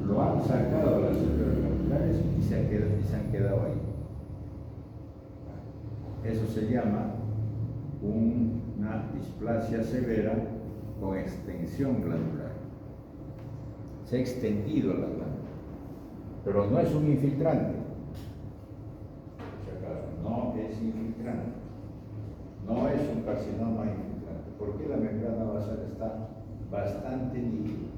lo han sacado a las células glandulares y se han quedado ahí. Eso se llama una displasia severa con extensión glandular. Se ha extendido la glándula, pero no es un infiltrante. No es infiltrante, no es un carcinoma infiltrante, porque la membrana basal está bastante líquida,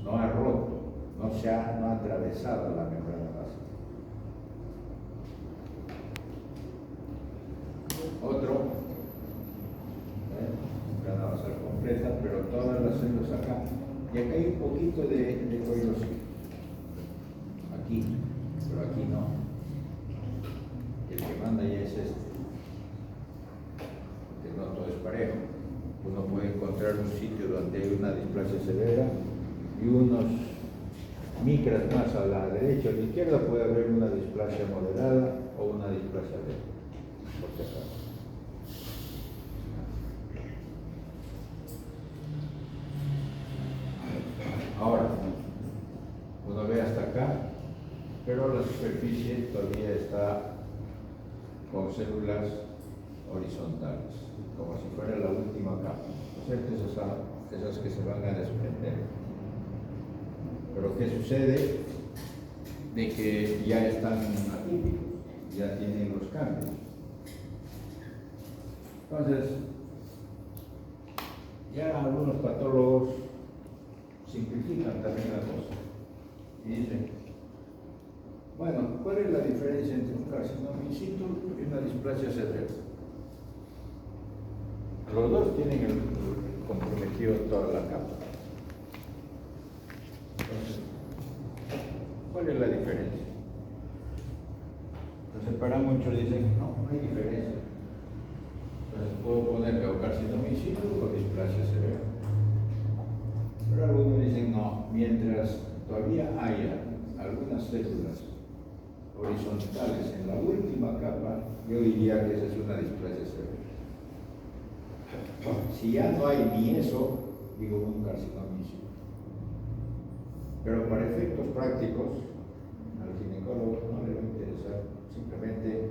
no ha roto, no ha atravesado la membrana basal. Otro, membrana basal completa, pero todas las células acá, y acá hay un poquito de coilocito, aquí, pero aquí no. El que manda ya es este, porque no todo es parejo. Uno puede encontrar un sitio donde hay una displasia severa y unos micras más a la derecha o a la izquierda puede haber una displasia moderada o una displasia leve, por si acaso. Ahora, uno ve hasta acá, pero la superficie todavía está con células horizontales, como si fuera la última capa, ¿no es cierto? Esas que se van a desprender. Pero ¿qué sucede? De que ya están atípicos, ya tienen los cambios. Entonces, ya algunos patólogos simplifican también la cosa y dicen, bueno, ¿cuál es la diferencia entre un carcinoma in situ y una displasia severa? Los dos tienen comprometido toda la capa. Entonces, ¿cuál es la diferencia? Entonces, para muchos dicen, no hay diferencia. Entonces puedo ponerle o carcinoma in situ o displasia severa. Pero algunos dicen, no, mientras todavía haya algunas células horizontales en la última capa, yo diría que esa es una displasia severa. Si ya no hay ni eso, digo un carcinoma in situ. Pero para efectos prácticos, al ginecólogo no le va a interesar, simplemente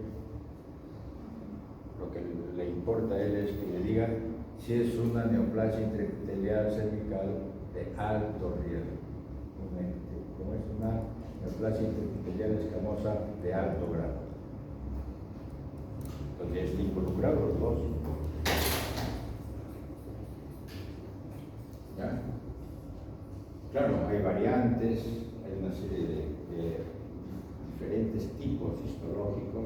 lo que le importa a él es que le digan si es una neoplasia intraepitelial cervical de alto riesgo. Como es una neoplasia intraepitelial escamosa de alto grado. Entonces ya está involucrado los dos. ¿Ya? Claro, hay variantes, hay una serie de diferentes tipos histológicos.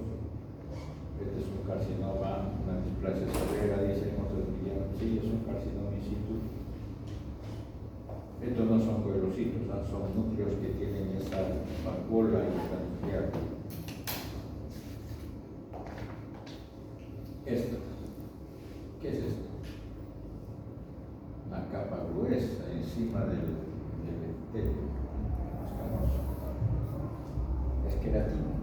Este es un carcinoma, una displasia severa, dicen otros dirían, sí, es un carcinoma in situ. Estos no son coelocitos, ¿no? Son núcleos que tienen esa vacuola y están nucleados. Esto, ¿qué es esto? Una capa gruesa encima del epitelio escamoso. Es queratina.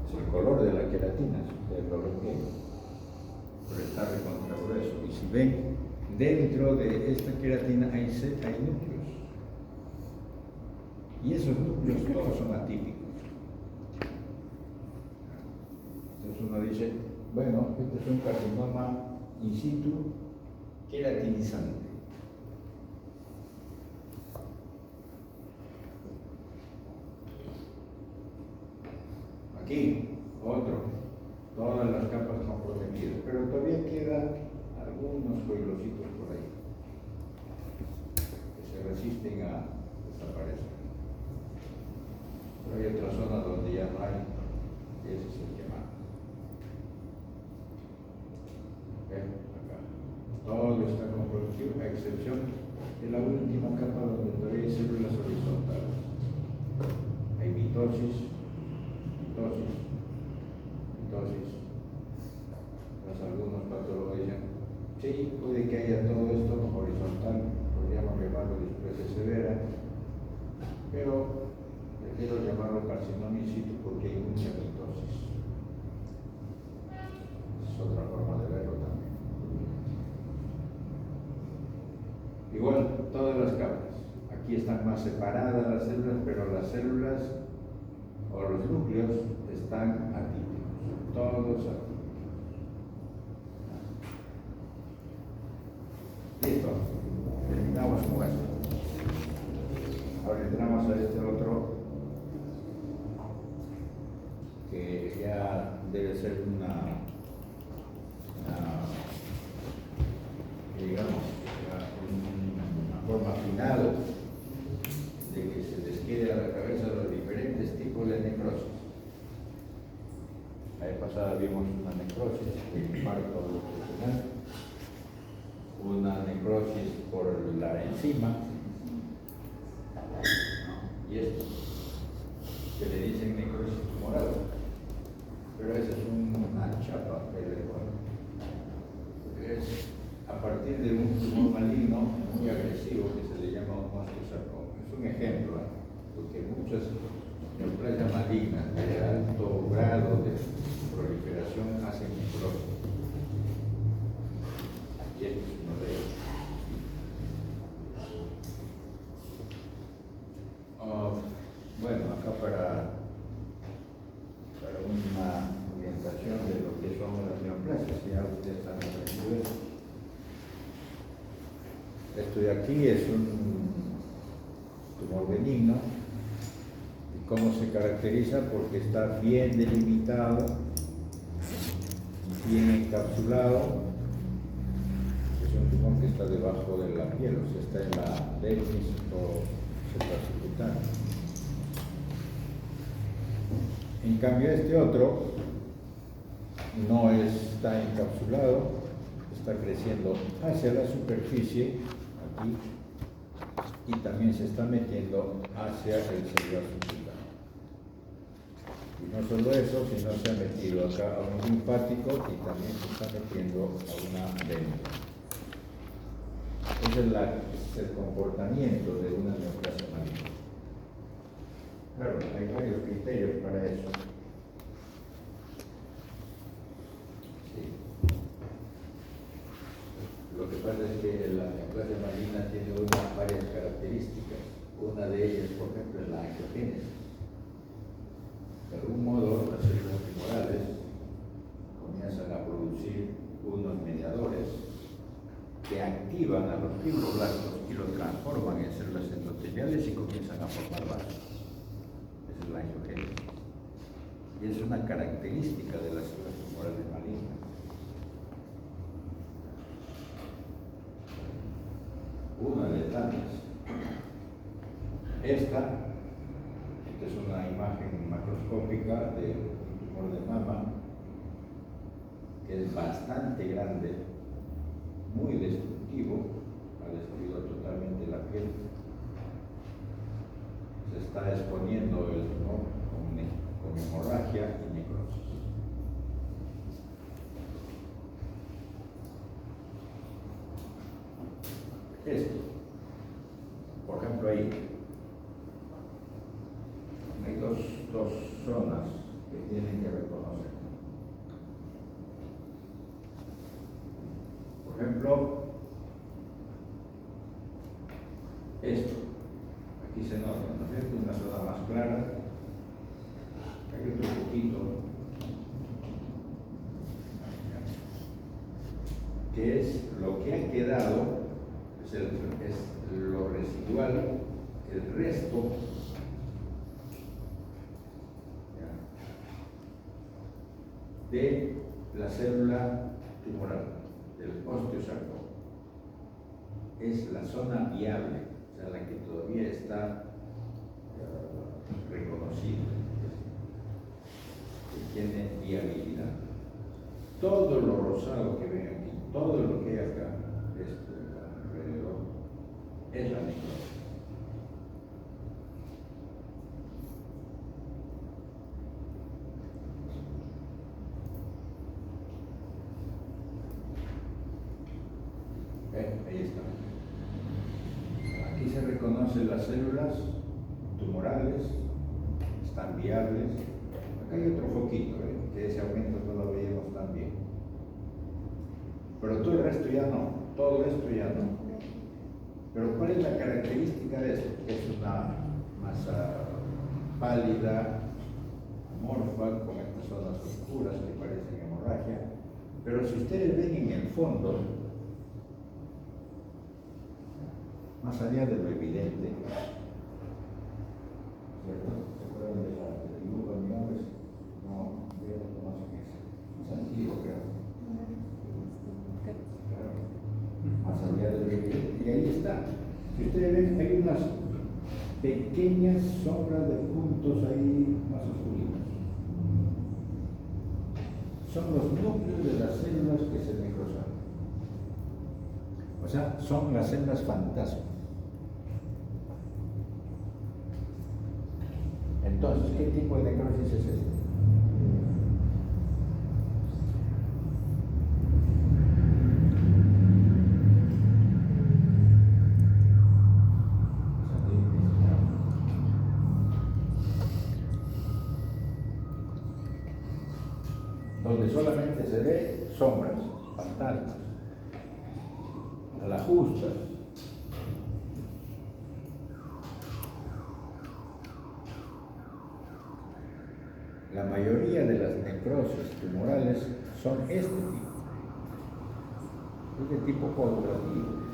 Es el color de la queratina, si ustedes lo ven, pero está recontra grueso. Y si ven, dentro de esta queratina hay núcleos. Y esos núcleos todos son atípicos. Entonces uno dice, bueno, este es un carcinoma in situ queratinizante. Aquí, otro, todas las capas son protegidas, pero todavía quedan algunos coilocitos por ahí que se resisten a desaparecer. Pero hay otra zona donde ya no hay, y ese es el que más. Acá. Todo está como productivo, a excepción de la última capa donde todavía hay células horizontales. Hay mitosis. Pues algunos patólogos dicen, sí, puede que haya todo esto horizontal, podríamos llamarlo displasia severa, pero prefiero llamarlo carcinoma in situ porque hay mucha mitosis. Es otra forma de verlo también. Igual, todas las capas. Aquí están más separadas las células, pero las células o los núcleos están atípicos, todos atípicos. Listo, terminamos con esto. Ahora entramos a este otro que ya debe ser una forma final de que se les quede a la cabeza los diferentes tipos de necrosis. La vez pasada vimos una necrosis de infarto abdominal, una necrosis por la enzima, y esto, que le dicen necrosis tumoral, pero esa es una chapa, es a partir de un tumor maligno muy agresivo que se le llama un osteosarcoma. Es un ejemplo, porque muchas neoplasias malignas de alto grado de proliferación hacen necrosis. Y esto es uno de ellos. Bueno, acá para una orientación de lo que son las neoplasias, ya ustedes están aprendiendo eso. Esto de aquí es un tumor benigno. ¿Y cómo se caracteriza? Porque está bien delimitado, bien encapsulado. Es un tumor que está debajo de la piel, o sea, está en la dermis o subcutánea. En cambio, este otro no está encapsulado, está creciendo hacia la superficie, aquí, y también se está metiendo hacia el celular subcutáneo. Y no solo eso, sino se ha metido acá a un linfático y también se está metiendo a una vena. Ese es el comportamiento de una neoplasia maligna. Claro, hay varios criterios para eso. Sí. Lo que pasa es que la neoplasia maligna tiene varias características. Una de ellas, por ejemplo, es la angiogénesis. De algún modo, las células tumorales comienzan a producir unos mediadores que activan a los fibroblastos y los transforman en células endoteliales y comienzan a formar vasos. Esa es la angiogénesis. Y es una característica de las células tumorales malignas. Una de tantas. Esta es una imagen macroscópica de un tumor de mama que es bastante grande, muy destructivo, ha destruido totalmente la piel. Se está exponiendo el tumor con hemorragia y necrosis. Esto, por ejemplo, ahí hay dos zonas que tienen que reconocer. Por ejemplo, esto, aquí se nota, ¿no es cierto? Una zona más clara, hay otro poquito, que es lo que ha quedado, es lo residual, el resto de la célula tumoral, del osteosarcoma. Es la zona viable, o sea, la que todavía está reconocida, que tiene viabilidad. Todo lo rosado que ven aquí, todo lo que hay acá, alrededor, es la necrosis. Ahí está. Aquí se reconocen las células tumorales, están viables. Acá hay otro foquito, que ese aumento no lo veíamos tan bien. Pero todo el resto ya no, todo esto ya no. Pero ¿cuál es la característica de esto? Es una masa pálida, amorfa, con estas zonas oscuras que parecen hemorragia. Pero si ustedes ven en el fondo, más allá de lo evidente, ¿cierto? ¿Se acuerdan del dibujo de mi nombre? No, ya lo conocen ese. Es antiguo, creo. Claro. Más allá de lo evidente. Y ahí está. Si ustedes ven, hay unas pequeñas sombras de puntos ahí más oscuritos. Son los núcleos de las células que se necrosan. O sea, son las células fantasma. Entonces, ¿qué tipo de necrosis es esta? Donde solamente se ve sombras, fantasmas, a la justa. La mayoría de las necrosis tumorales son este tipo coagulativo.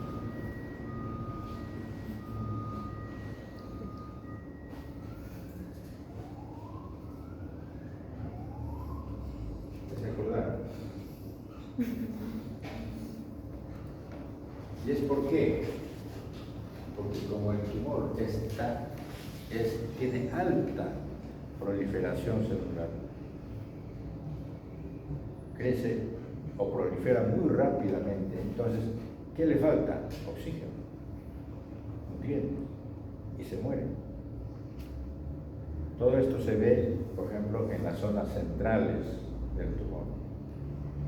¿Se acordaron? ¿Y es por qué? Porque como el tumor tiene alta proliferación celular, crece o prolifera muy rápidamente, entonces, ¿qué le falta? Oxígeno, nutrientes, y se muere. Todo esto se ve, por ejemplo, en las zonas centrales del tumor.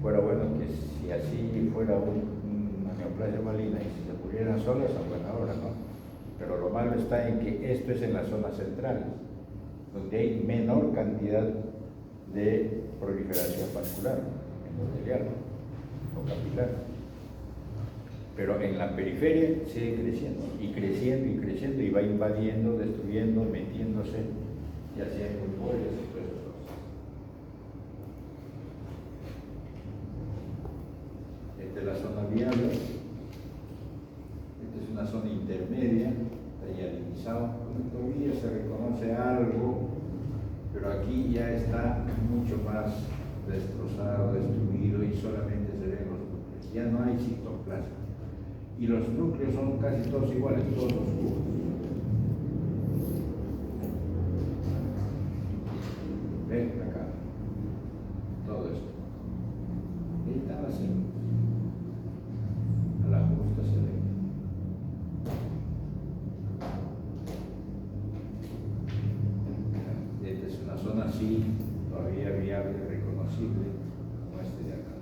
Fuera bueno que si así fuera una neoplasia maligna y si se murieran solas, a buena hora, ¿no? Pero lo malo está en que esto es en las zonas centrales, donde hay menor cantidad de proliferación vascular, endotelial o capilar. Pero en la periferia sigue creciendo, y creciendo, y creciendo, y va invadiendo, destruyendo, metiéndose, y haciendo tumores y todas esas cosas. Esta es la zona viable, esta es una zona intermedia, está hialinizado, todavía se reconoce algo, pero aquí ya está mucho más destrozado, destruido, y solamente se ven los núcleos, ya no hay citoplasma. Y los núcleos son casi todos iguales, todos oscuros. Ven acá, todo esto. Ahí están las células. A la justa se ve. Esta es una zona así, todavía viable, reconocible, como este de acá.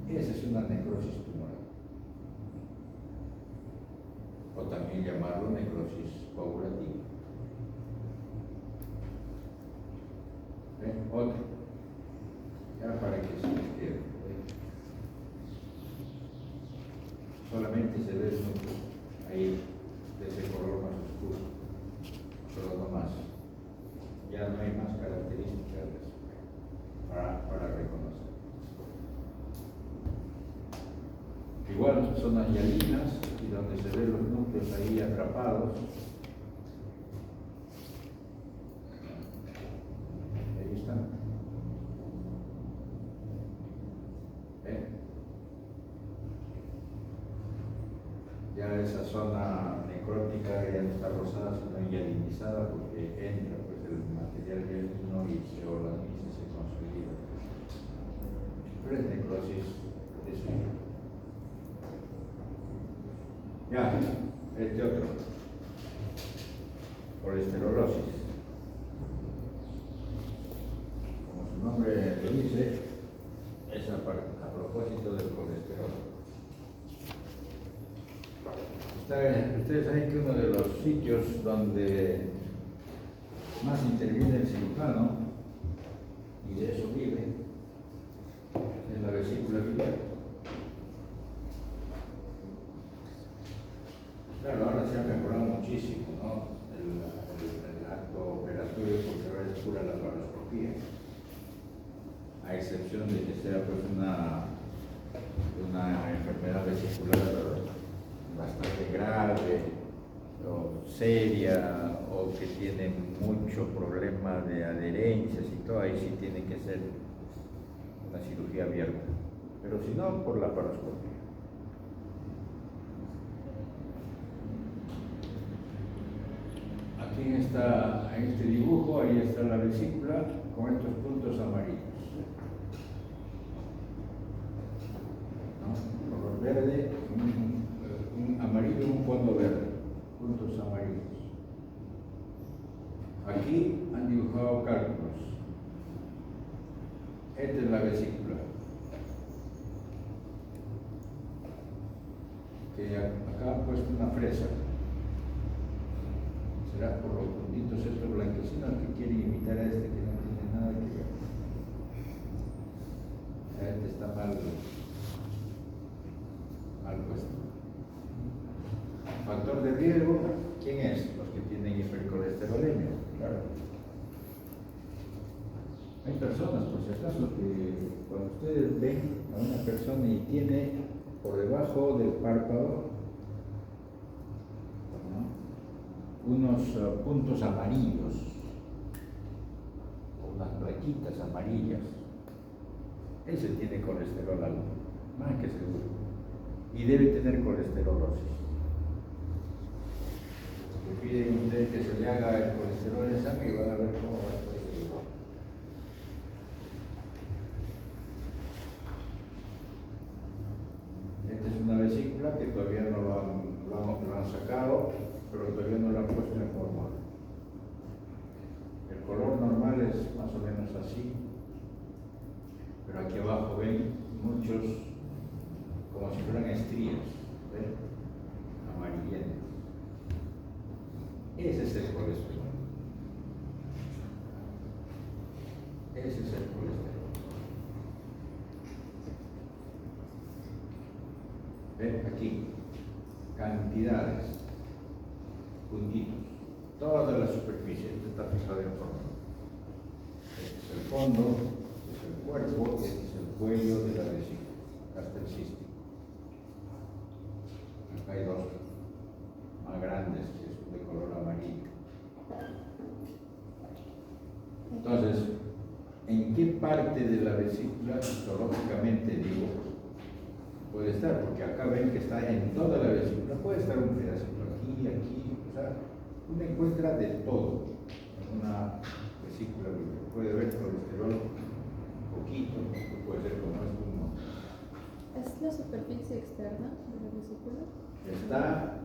Esa es una necrosis tumoral. O también llamarlo necrosis coagulativa. Otro, ya para que se les quede. Solamente se ve ahí de ese color más oscuro, pero no más. Ya no hay más características de eso para reconocer. Igual son las hialinas, y donde se ven los núcleos ahí atrapados. Ahí están. Ya esa zona necrótica ya no está rosada, sino hialinizada, porque entra pues el material hialino y se organiza y se consolida. Pero es necrosis de sueño. Ya, este otro, colesterolosis. Como su nombre lo dice, es a propósito del colesterol. Ustedes saben que uno de los sitios donde más interviene el cirujano, y de eso vive, es la vesícula biliar. Claro, ahora se ha mejorado muchísimo, ¿no? El acto operatorio, porque ahora es pura laparoscopía, a excepción de que sea pues una enfermedad vesicular bastante grave o seria, o que tiene mucho problema de adherencias y todo, ahí sí tiene que ser una cirugía abierta, pero si no, por la laparoscopia. Aquí en este dibujo, ahí está la vesícula con estos puntos amarillos, ¿no? Color verde, un amarillo y un fondo verde, puntos amarillos. Aquí han dibujado cálculos. Esta es la vesícula, que acá han puesto una fresa. Será por los puntitos estos blanquecinos que quieren imitar a este, que no tiene nada que ver. Este está mal puesto. Factor de riesgo, ¿quién es? Los que tienen hipercolesterolemia, claro. Hay personas, por si acaso, que cuando ustedes ven a una persona y tiene por debajo del párpado, ¿no?, unos puntos amarillos, o unas plaquitas amarillas, ese tiene colesterol alto, más que seguro, y debe tener colesterolosis. Le piden a usted que se le haga el colesterol en sangre y van a ver cómo va a estar. Esta es una vesícula que todavía no lo han sacado, pero todavía no lo han puesto en forma. o menos así, pero aquí abajo ven muchos como si fueran estrías, ¿ven? Amarillentas. Ese es el colesterol. Ese es el colesterol. ¿Ven? Aquí, cantidades, puntitos, toda la superficie. Esto está fijado en forma. Este es el fondo, este es el cuerpo, este es el cuello de la vesícula, hasta el cisto. Acá hay dos más grandes, que son de color amarillo. Entonces, ¿en qué parte de la vesícula histológicamente digo puede estar? Porque acá ven que está en toda la vesícula, puede estar un pedacito aquí, o sea, uno encuentra de todo en una vesícula biliar. Puede ver colesterol poquito, puede ser como esto, uno. ¿Es la superficie externa de la vesícula? Está,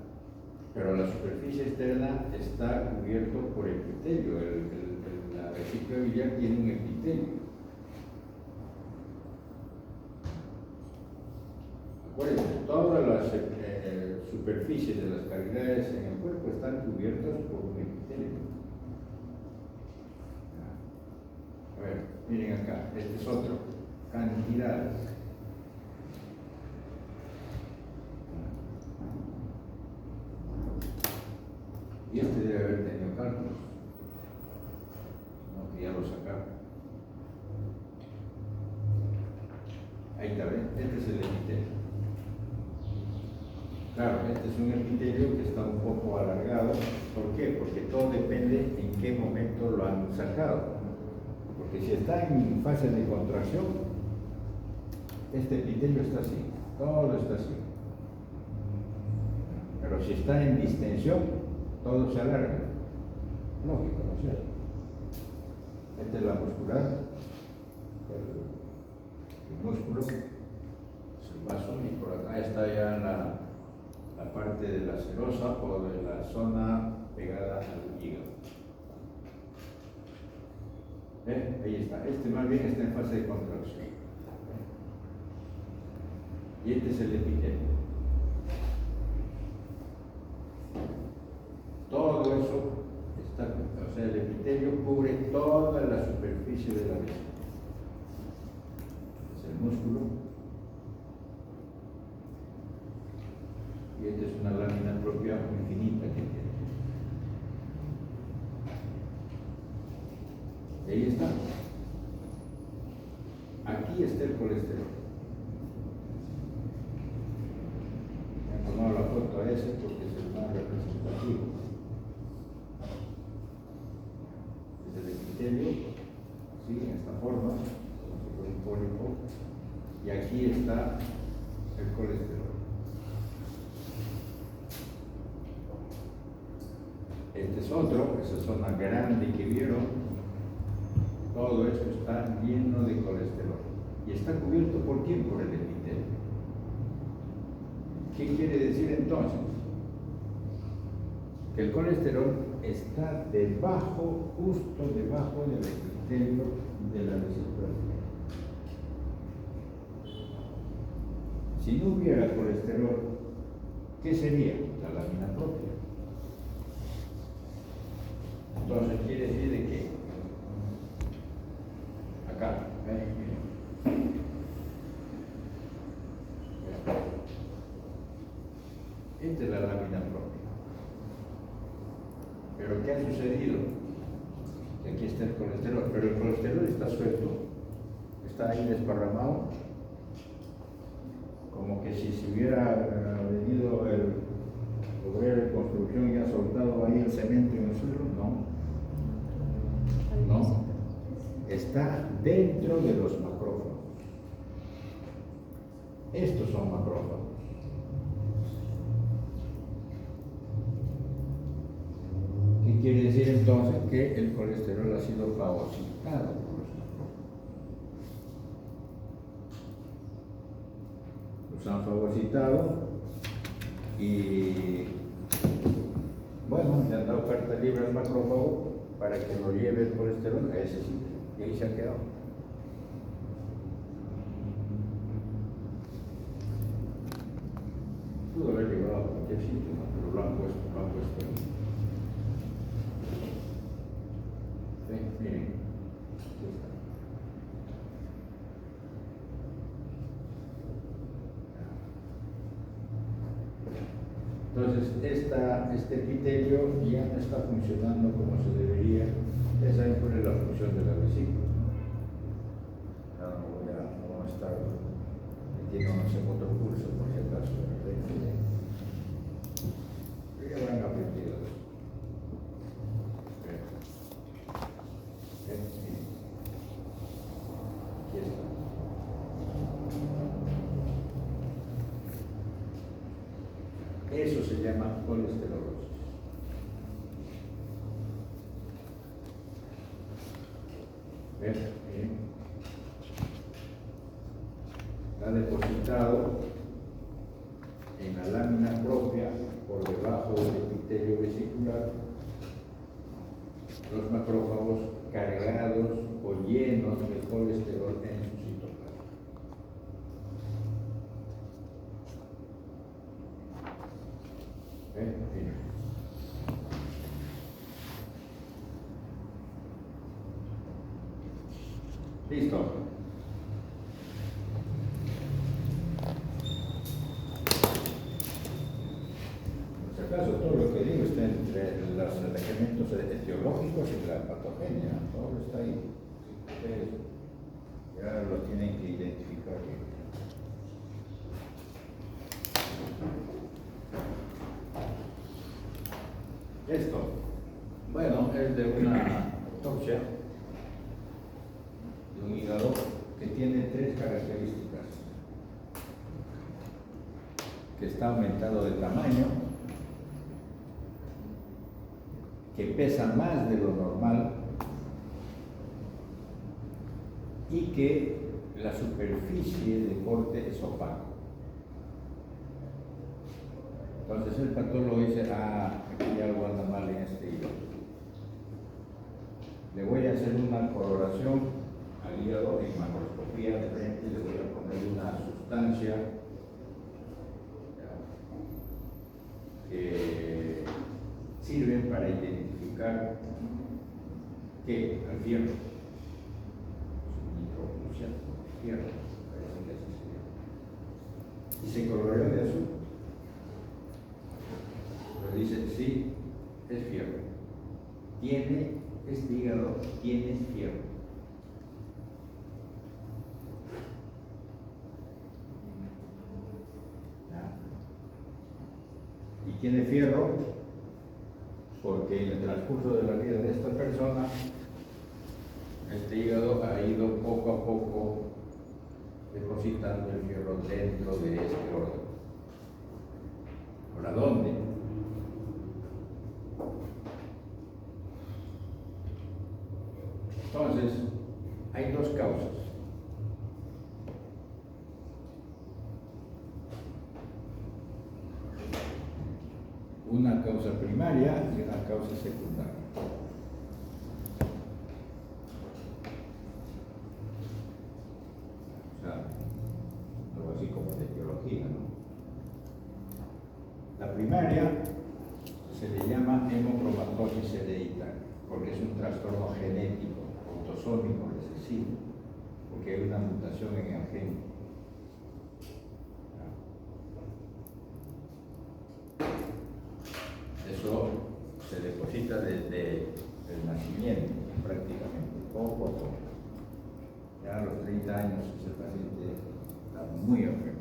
pero la superficie externa está cubierto por epitelio. La vesícula biliar tiene un epitelio. Acuérdense, todas las superficies de las cavidades en el cuerpo están cubiertas por un epitelio. A ver, miren acá, este es otro, cantidades. Y este debe haber tenido cálculos, no que ya lo sacaron. Ahí está, ¿ven? Este es el epitelio. Claro, este es un epitelio que está un poco alargado. ¿Por qué? Porque todo depende en qué momento lo han sacado. Porque si está en fase de contracción, este epitelio está así, todo está así. Pero si está en distensión, todo se alarga. Lógico, ¿no es cierto? Esta es la muscular, el músculo, es el vaso, y por acá está ya la parte de la serosa o de la zona pegada al hígado. Ahí está. Este más bien está en fase de contracción. Y este es el epitelio. Todo eso está, o sea, el epitelio cubre toda la superficie de la vesícula. Es el músculo. Y esta es una lámina propia muy finita que tiene. Y ahí está. Aquí está el colesterol. Me han tomado la foto a ese porque es el más representativo. Es el epitelio, así, en esta forma, como si fuera un pólipo. Y aquí está el colesterol. Este es otro, esa zona grande que vieron. Todo esto está lleno de colesterol. ¿Y está cubierto por quién? Por el epitelio. ¿Qué quiere decir entonces? Que el colesterol está debajo, justo debajo del epitelio de la vesícula biliar. Si no hubiera colesterol, ¿qué sería? La lámina propia. Entonces quiere decir de que acá, miren. Esta es la lámina propia. Pero ¿qué ha sucedido? Que aquí está el colesterol, pero el colesterol está suelto, está ahí desparramado, como que si se hubiera venido el obrero de construcción y ha soltado ahí el cemento en el suelo. No, está dentro de los macrófagos. Estos son macrófagos. ¿Qué quiere decir entonces? Que el colesterol ha sido fagocitado por los macrófagos. Los han fagocitado y bueno, le han dado carta libre al macrófago para que lo lleve el colesterol a ese sitio. Y ahí se ha quedado. Pudo haber llevado a cualquier sitio, ¿no? Pero lo han puesto ahí. ¿Sí? Miren, aquí está. Entonces, este epitelio ya no está funcionando como se debería. Esa es cuál es la función de la vesícula. No voy a estar metiéndonos en otro curso, por si acaso. Pero ya habrán aprendido eso. Aquí está. Eso se llama colesterolosis. ¿Ves? Está depositado en la lámina propia por debajo del epitelio vesicular los macrófagos cargados o llenos de colesterol en su citoplasma. Mira. Listo. Por si acaso, todo lo que digo está entre los elementos etiológicos y la patogenia. Todo está ahí. Ustedes ya lo tienen que identificar bien. Esto, bueno, es de una autopsia de un hígado que tiene tres características: que está aumentado de tamaño, que pesa más de lo normal y que la superficie de corte es opaco. Entonces el patólogo dice, aquí algo anda mal en este hígado. Le voy a hacer una coloración al hígado en macroscopía de frente, le voy a poner una sustancia que sirve para identificar que al fierro, fierro, parece que así sería. Y se coloreó de azul. Pero dice, sí, es fierro. Este hígado tiene fierro. Y tiene fierro porque en el transcurso de la vida de esta persona, este hígado ha ido poco a poco depositando el fierro dentro de este órgano. ¿Ahora dónde? Entonces, hay dos causas. Una causa primaria y una causa secundaria. O sea, algo así como de biología, ¿no? La primaria se le llama hemocromatosis hereditaria, porque es un trastorno genético, autosómico recesivo, porque hay una mutación en el gen. Eso se deposita desde el nacimiento, prácticamente, poco a poco. Ya a los 30 años ese paciente está muy enfermo.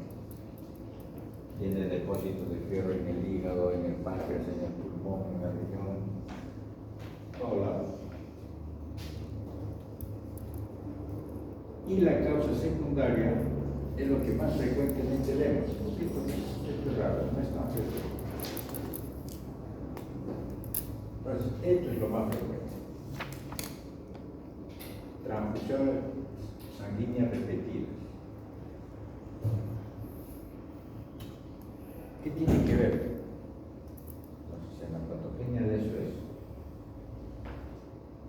Tiene depósitos de fierro en el hígado, en el páncreas, en el pulmón, en la riñón, todos lados. Y la causa secundaria es lo que más frecuentemente vemos. Esto es raro, no es tan frecuente. Entonces, esto es lo más frecuente. Transfusiones sanguíneas repetidas. ¿Qué tiene que ver? Entonces, en la patogenia de eso es.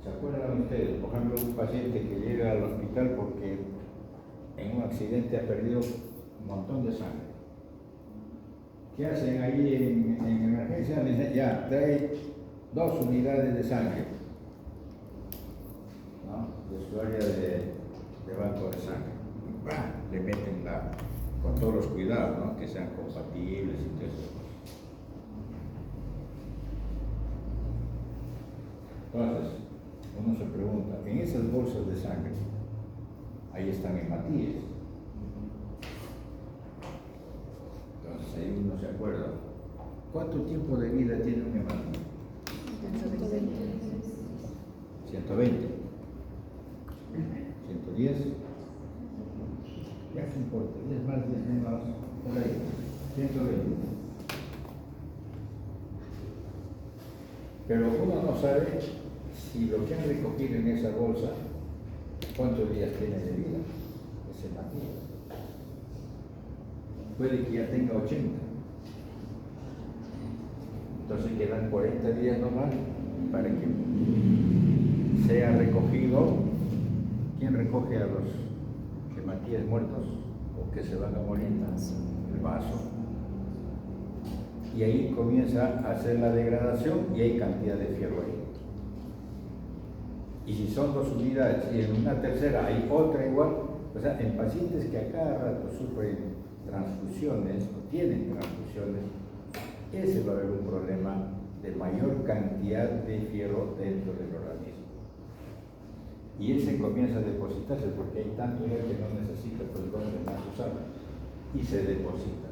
¿Se acuerdan ustedes? Por ejemplo, un paciente que llega al hospital porque en un accidente ha perdido un montón de sangre. ¿Qué hacen ahí en emergencia? Le dicen, ya, trae 2 unidades de sangre, ¿no? De su área de banco de sangre. ¡Bah! Le meten con todos los cuidados, ¿no? Que sean compatibles y todo eso. Entonces, uno se pregunta, en esas bolsas de sangre, ahí están hematíes. Entonces ahí uno se acuerda, ¿cuánto tiempo de vida tiene un hematía? 120. 110. Ya no importa, 10 más, 10 menos, por ahí. 120. Pero uno no sabe si lo que han recogido en esa bolsa, cuántos días tiene de vida ese hematía. Puede que ya tenga 80. Entonces quedan 40 días nomás para que sea recogido. ¿Quién recoge a los hematíes muertos o que se van a morir? El vaso. Y ahí comienza a hacer la degradación y hay cantidad de fierro ahí. Y si son 2 unidades y en una tercera hay otra igual, o sea, en pacientes que a cada rato sufren transfusiones o tienen transfusiones, ese va a haber un problema de mayor cantidad de fierro dentro del organismo. Y ese comienza a depositarse porque hay tanto ya que no necesita pues dónde más usarlo. Y se deposita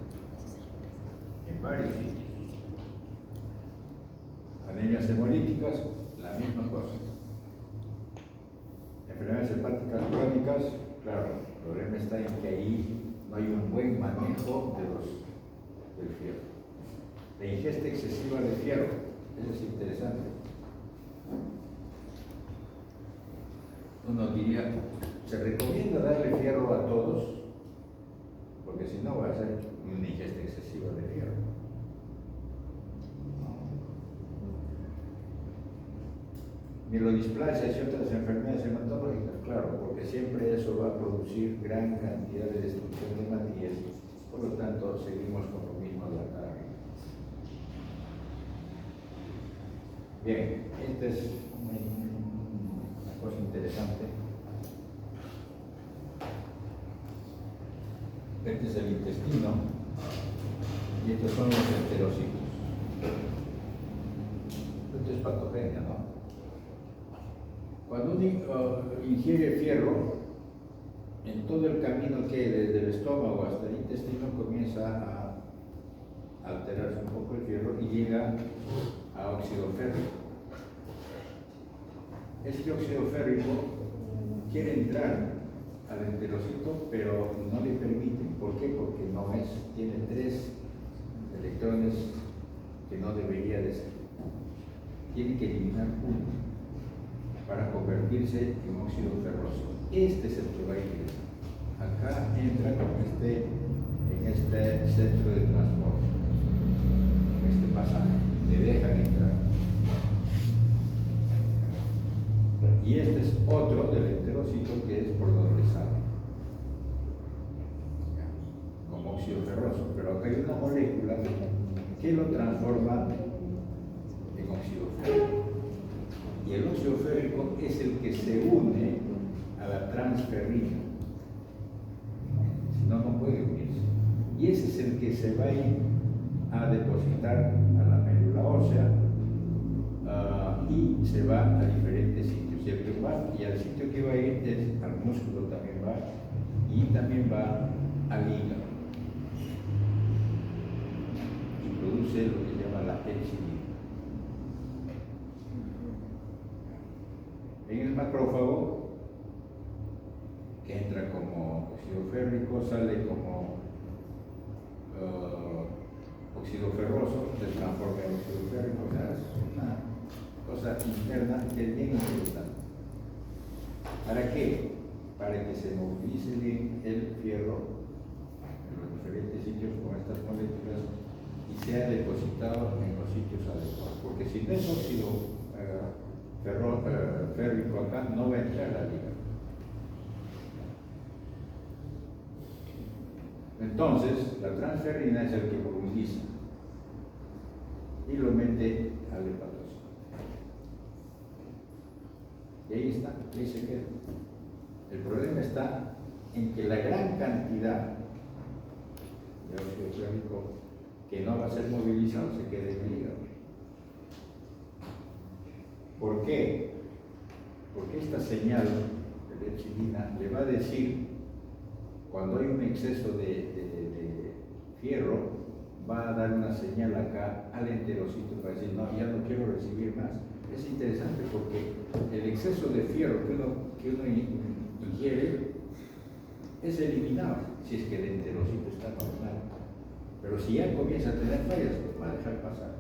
en varios sitios. Anemias hemolíticas, la misma cosa. Enfermedades hepáticas crónicas, claro, el problema está en que ahí no hay un buen manejo del fierro. La ingesta excesiva de fierro, eso es interesante. Uno diría, ¿se recomienda darle fierro a todos? Porque si no va a ser una ingesta excesiva de fierro. Mielodisplasias y otras enfermedades hematológicas, claro, porque siempre eso va a producir gran cantidad de destrucción de hematíes, por lo tanto seguimos con lo mismo de acá. Bien, esta es una cosa interesante. Este es el intestino y estos son los enterocitos. Esto es patogenia, ¿no? Cuando uno ingiere fierro, en todo el camino que desde el estómago hasta el intestino comienza a alterarse un poco el fierro y llega a óxido férrico. Este óxido férrico quiere entrar al enterocito, pero no le permiten. ¿Por qué? Porque tiene 3 electrones que no debería de ser. Tiene que eliminar uno para convertirse en óxido ferroso. Este es el que va a ingresar. Acá entra en este centro de transporte, en este pasaje, le dejan entrar. Y este es otro del enterocito que es por donde sale, como óxido ferroso, pero acá hay una molécula que lo transforma en óxido férrico. Y el óxido férrico es el que se une a la transferrina. Si no, no puede unirse. Y ese es el que se va a ir a depositar a la médula ósea y se va a diferentes sitios. Y al sitio que va a ir es al músculo también va, y también va al hígado. Y produce lo que se llama la pepsidina. En el macrófago, que entra como óxido férrico, sale como óxido ferroso, se transforma en óxido férrico. O sea, es una cosa interna que es bien interesante. ¿Para qué? Para que se movilice bien el fierro en los diferentes sitios con estas moléculas y sea depositado en los sitios adecuados. Porque si no es óxido férrico acá, no va a entrar al hígado. Entonces, la transferrina es el que profundiza y lo mete al hepatocito. Y ahí está, ahí se queda. El problema está en que la gran cantidad de óxido férrico que no va a ser movilizado se quede en el hígado. ¿Por qué? Porque esta señal de lepsilina le va a decir, cuando hay un exceso de fierro, va a dar una señal acá al enterocito para decir, no, ya no quiero recibir más. Es interesante porque el exceso de fierro que uno ingiere es eliminado si es que el enterocito está normal. Pero si ya comienza a tener fallas, pues va a dejar pasar.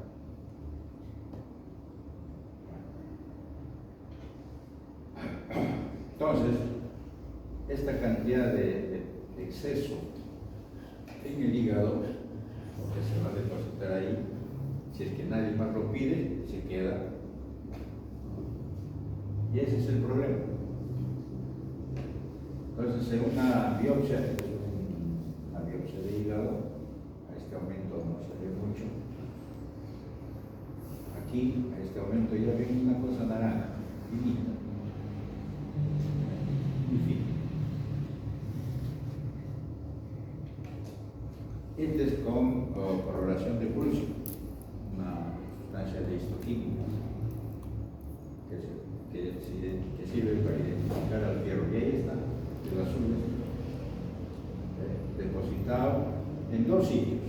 Entonces, esta cantidad de exceso en el hígado, que se va a depositar ahí, si es que nadie más lo pide, se queda. Y ese es el problema. Entonces, en una biopsia de hígado, a este aumento no se ve mucho. Aquí, a este aumento ya ven una cosa naranja, finita. Este es con correlación de pulso, una sustancia de histoquímica que sirve para identificar al fierro. Y ahí está, el azul depositado en dos sitios.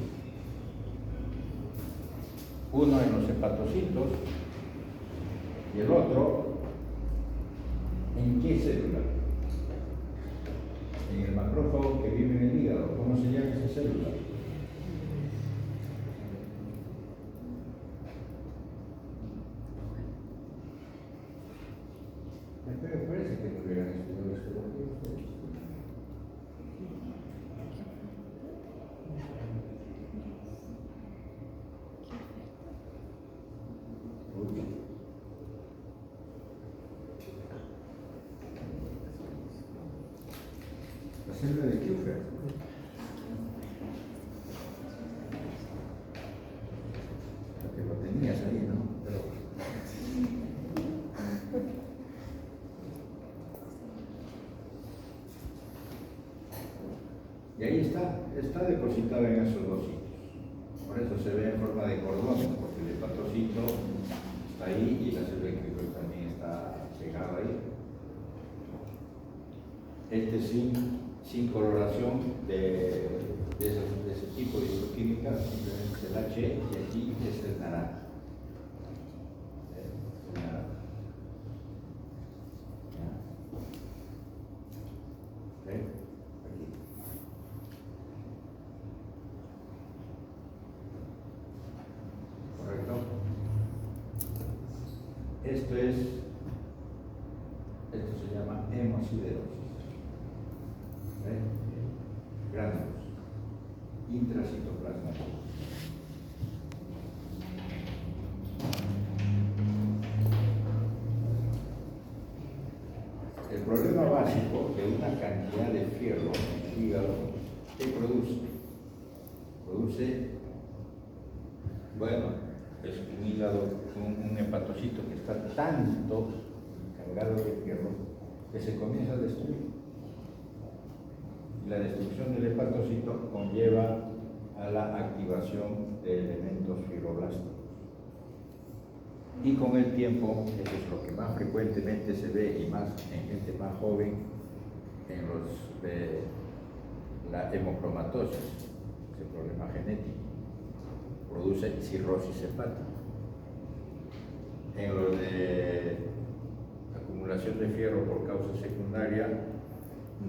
Uno en los hepatocitos y el otro, ¿en qué célula? En el macrófago que vive en el hígado. ¿Cómo se llama esa célula? Me parece que no hubieran estudiado esto. La célula de Kupfer. Que lo tenías ahí, ¿no? Pero... Y ahí está depositado en esos dos sitios. Por eso se ve en forma de cordón, porque el hepatocito está ahí y la célula de Kupfer también está pegada ahí. Este sin coloración de ese tipo de histoquímica, simplemente es el H y aquí es el naranja. Esto se llama hemosiderosis. Gránulos intracitoplasmáticos. El problema básico de una cantidad de fierro en el hígado, ¿qué produce? Produce, bueno, es un hígado, un hepatocito que está tanto cargado de fierro que se comienza a destruir. Y la destrucción del hepatocito conlleva a la activación de elementos fibroblásticos. Y con el tiempo, eso es lo que más frecuentemente se ve, y más en gente más joven, en los de la hemocromatosis, ese problema genético, produce cirrosis hepática. En los de acumulación de fierro por causa secundaria,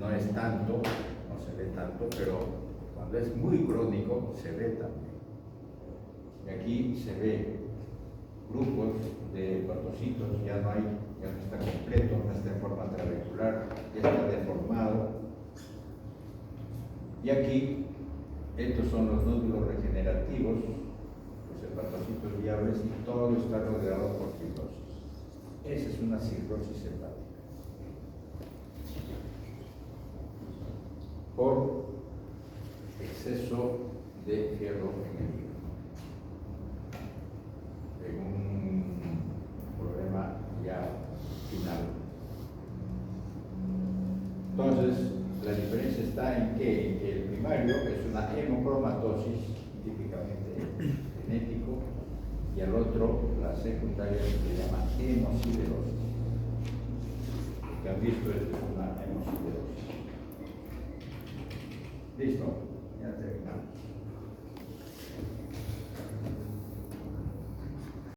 no es tanto, no se ve tanto, pero cuando es muy crónico, se ve también. Y aquí se ve grupos de hepatocitos, ya no está completo, no está en forma trabecular, ya está deformado. Y aquí, estos son los nódulos regenerativos, los hepatocitos viables, y todo está rodeado por fibrosis. Esa es una cirrosis hepática. Por exceso de fierro en el hígado. En un problema ya final. Entonces, la diferencia está en que el primario es una hemocromatosis, típicamente genético, y al otro, la secundaria, se llama hemosiderosis. Lo que han visto es una hemosiderosis. Listo, ya terminamos.